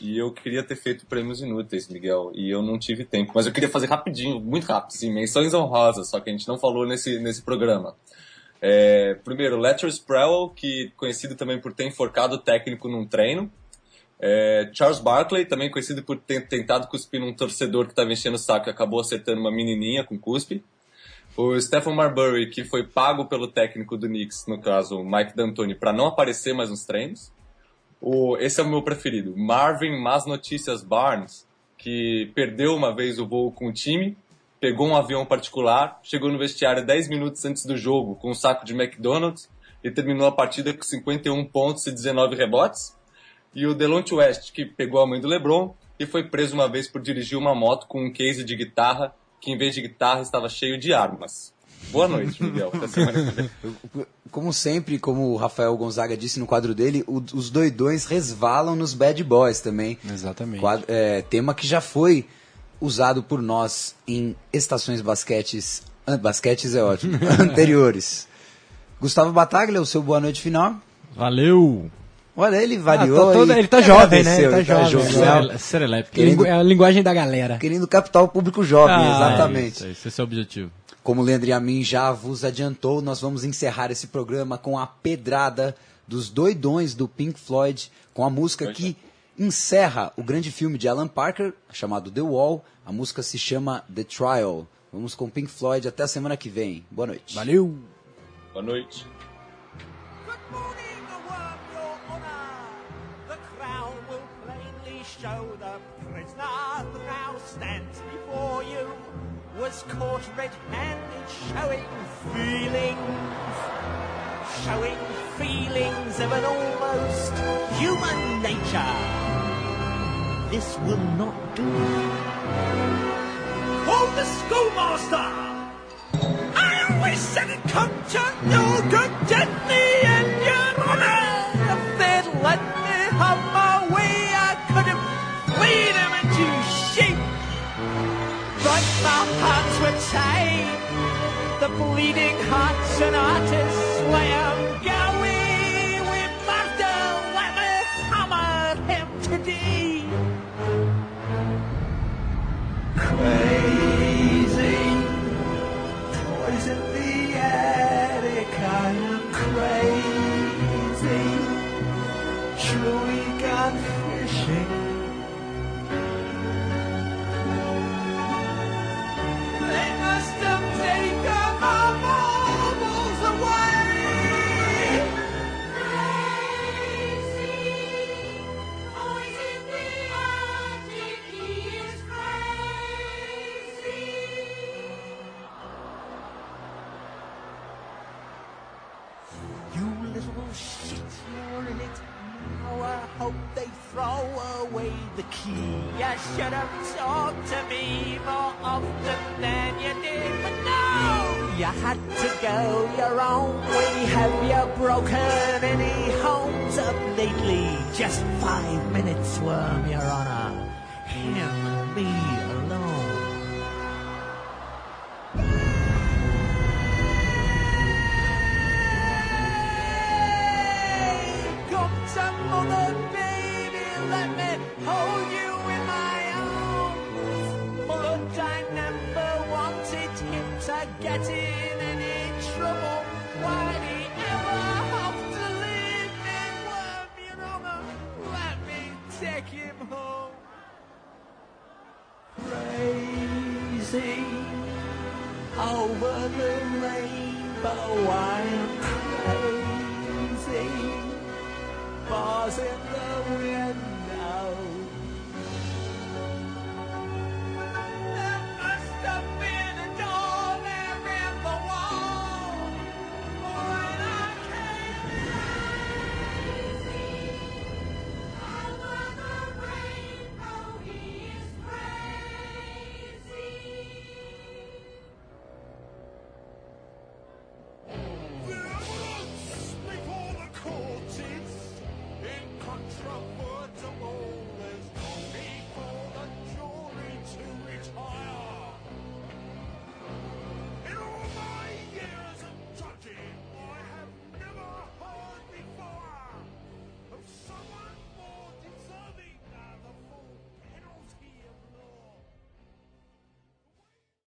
e eu queria ter feito prêmios inúteis, Miguel, e eu não tive tempo. Mas eu queria fazer rapidinho, muito rápido, sim, menções honrosas, só que a gente não falou nesse programa. Primeiro, Latrell Sprewell, que conhecido também por ter enforcado o técnico num treino. Charles Barkley, também conhecido por ter tentado cuspir num torcedor que estava enchendo o saco e acabou acertando uma menininha com cuspe. O Stephen Marbury, que foi pago pelo técnico do Knicks, no caso o Mike D'Antoni, para não aparecer mais nos treinos. Esse é o meu preferido, Marvin Más Notícias Barnes, que perdeu uma vez o voo com o time, pegou um avião particular, chegou no vestiário 10 minutos antes do jogo com um saco de McDonald's e terminou a partida com 51 pontos e 19 rebotes. E o Delonte West, que pegou a mãe do LeBron e foi preso uma vez por dirigir uma moto com um case de guitarra que em vez de guitarra estava cheio de armas. Boa noite, Miguel. Até semana que vem. Como sempre, como o Rafael Gonzaga disse no quadro dele, os doidões resvalam nos bad boys também. Exatamente. Tema que já foi usado por nós em estações basquetes é ótimo, anteriores. Gustavo Battaglia, o seu boa noite final. Valeu! Olha, ele variou. Ele tá jovem, né? Ele tá jovem. Serelepe. É a linguagem da galera. Querendo captar o público jovem, exatamente. Esse é o objetivo. Como o Leandro e a mim já vos adiantou, nós vamos encerrar esse programa com a pedrada dos doidões do Pink Floyd, com a música que encerra o grande filme de Alan Parker, chamado The Wall. A música se chama The Trial. Vamos com Pink Floyd até a semana que vem. Boa noite. Valeu! Boa noite. Show the prisoner now stands before you, was caught red-handed showing feelings of an almost human nature. This will not do. Call the schoolmaster! I always said it come to no good, Jenny and your honor. If they'd let me have my way, I could have bleed him into shape. But the hearts were tied, the bleeding hearts and artists swam going. We must let me hammer him today. Crazy, poison the attic, I am crazy. Truly gone fishing. Hope they throw away the key. You should have talked to me more often than you did, but no, you had to go your own way. Have you broken any homes up lately? Just 5 minutes, Worm, Your Honor. Him and me alone. Mother, baby, let me hold you in my arms. But I never wanted him to get in any trouble. Why'd he ever have to leave me? Worm, Your Honor, let me take him home. Crazy over the rainbow, I am crazy. Bars in the wind.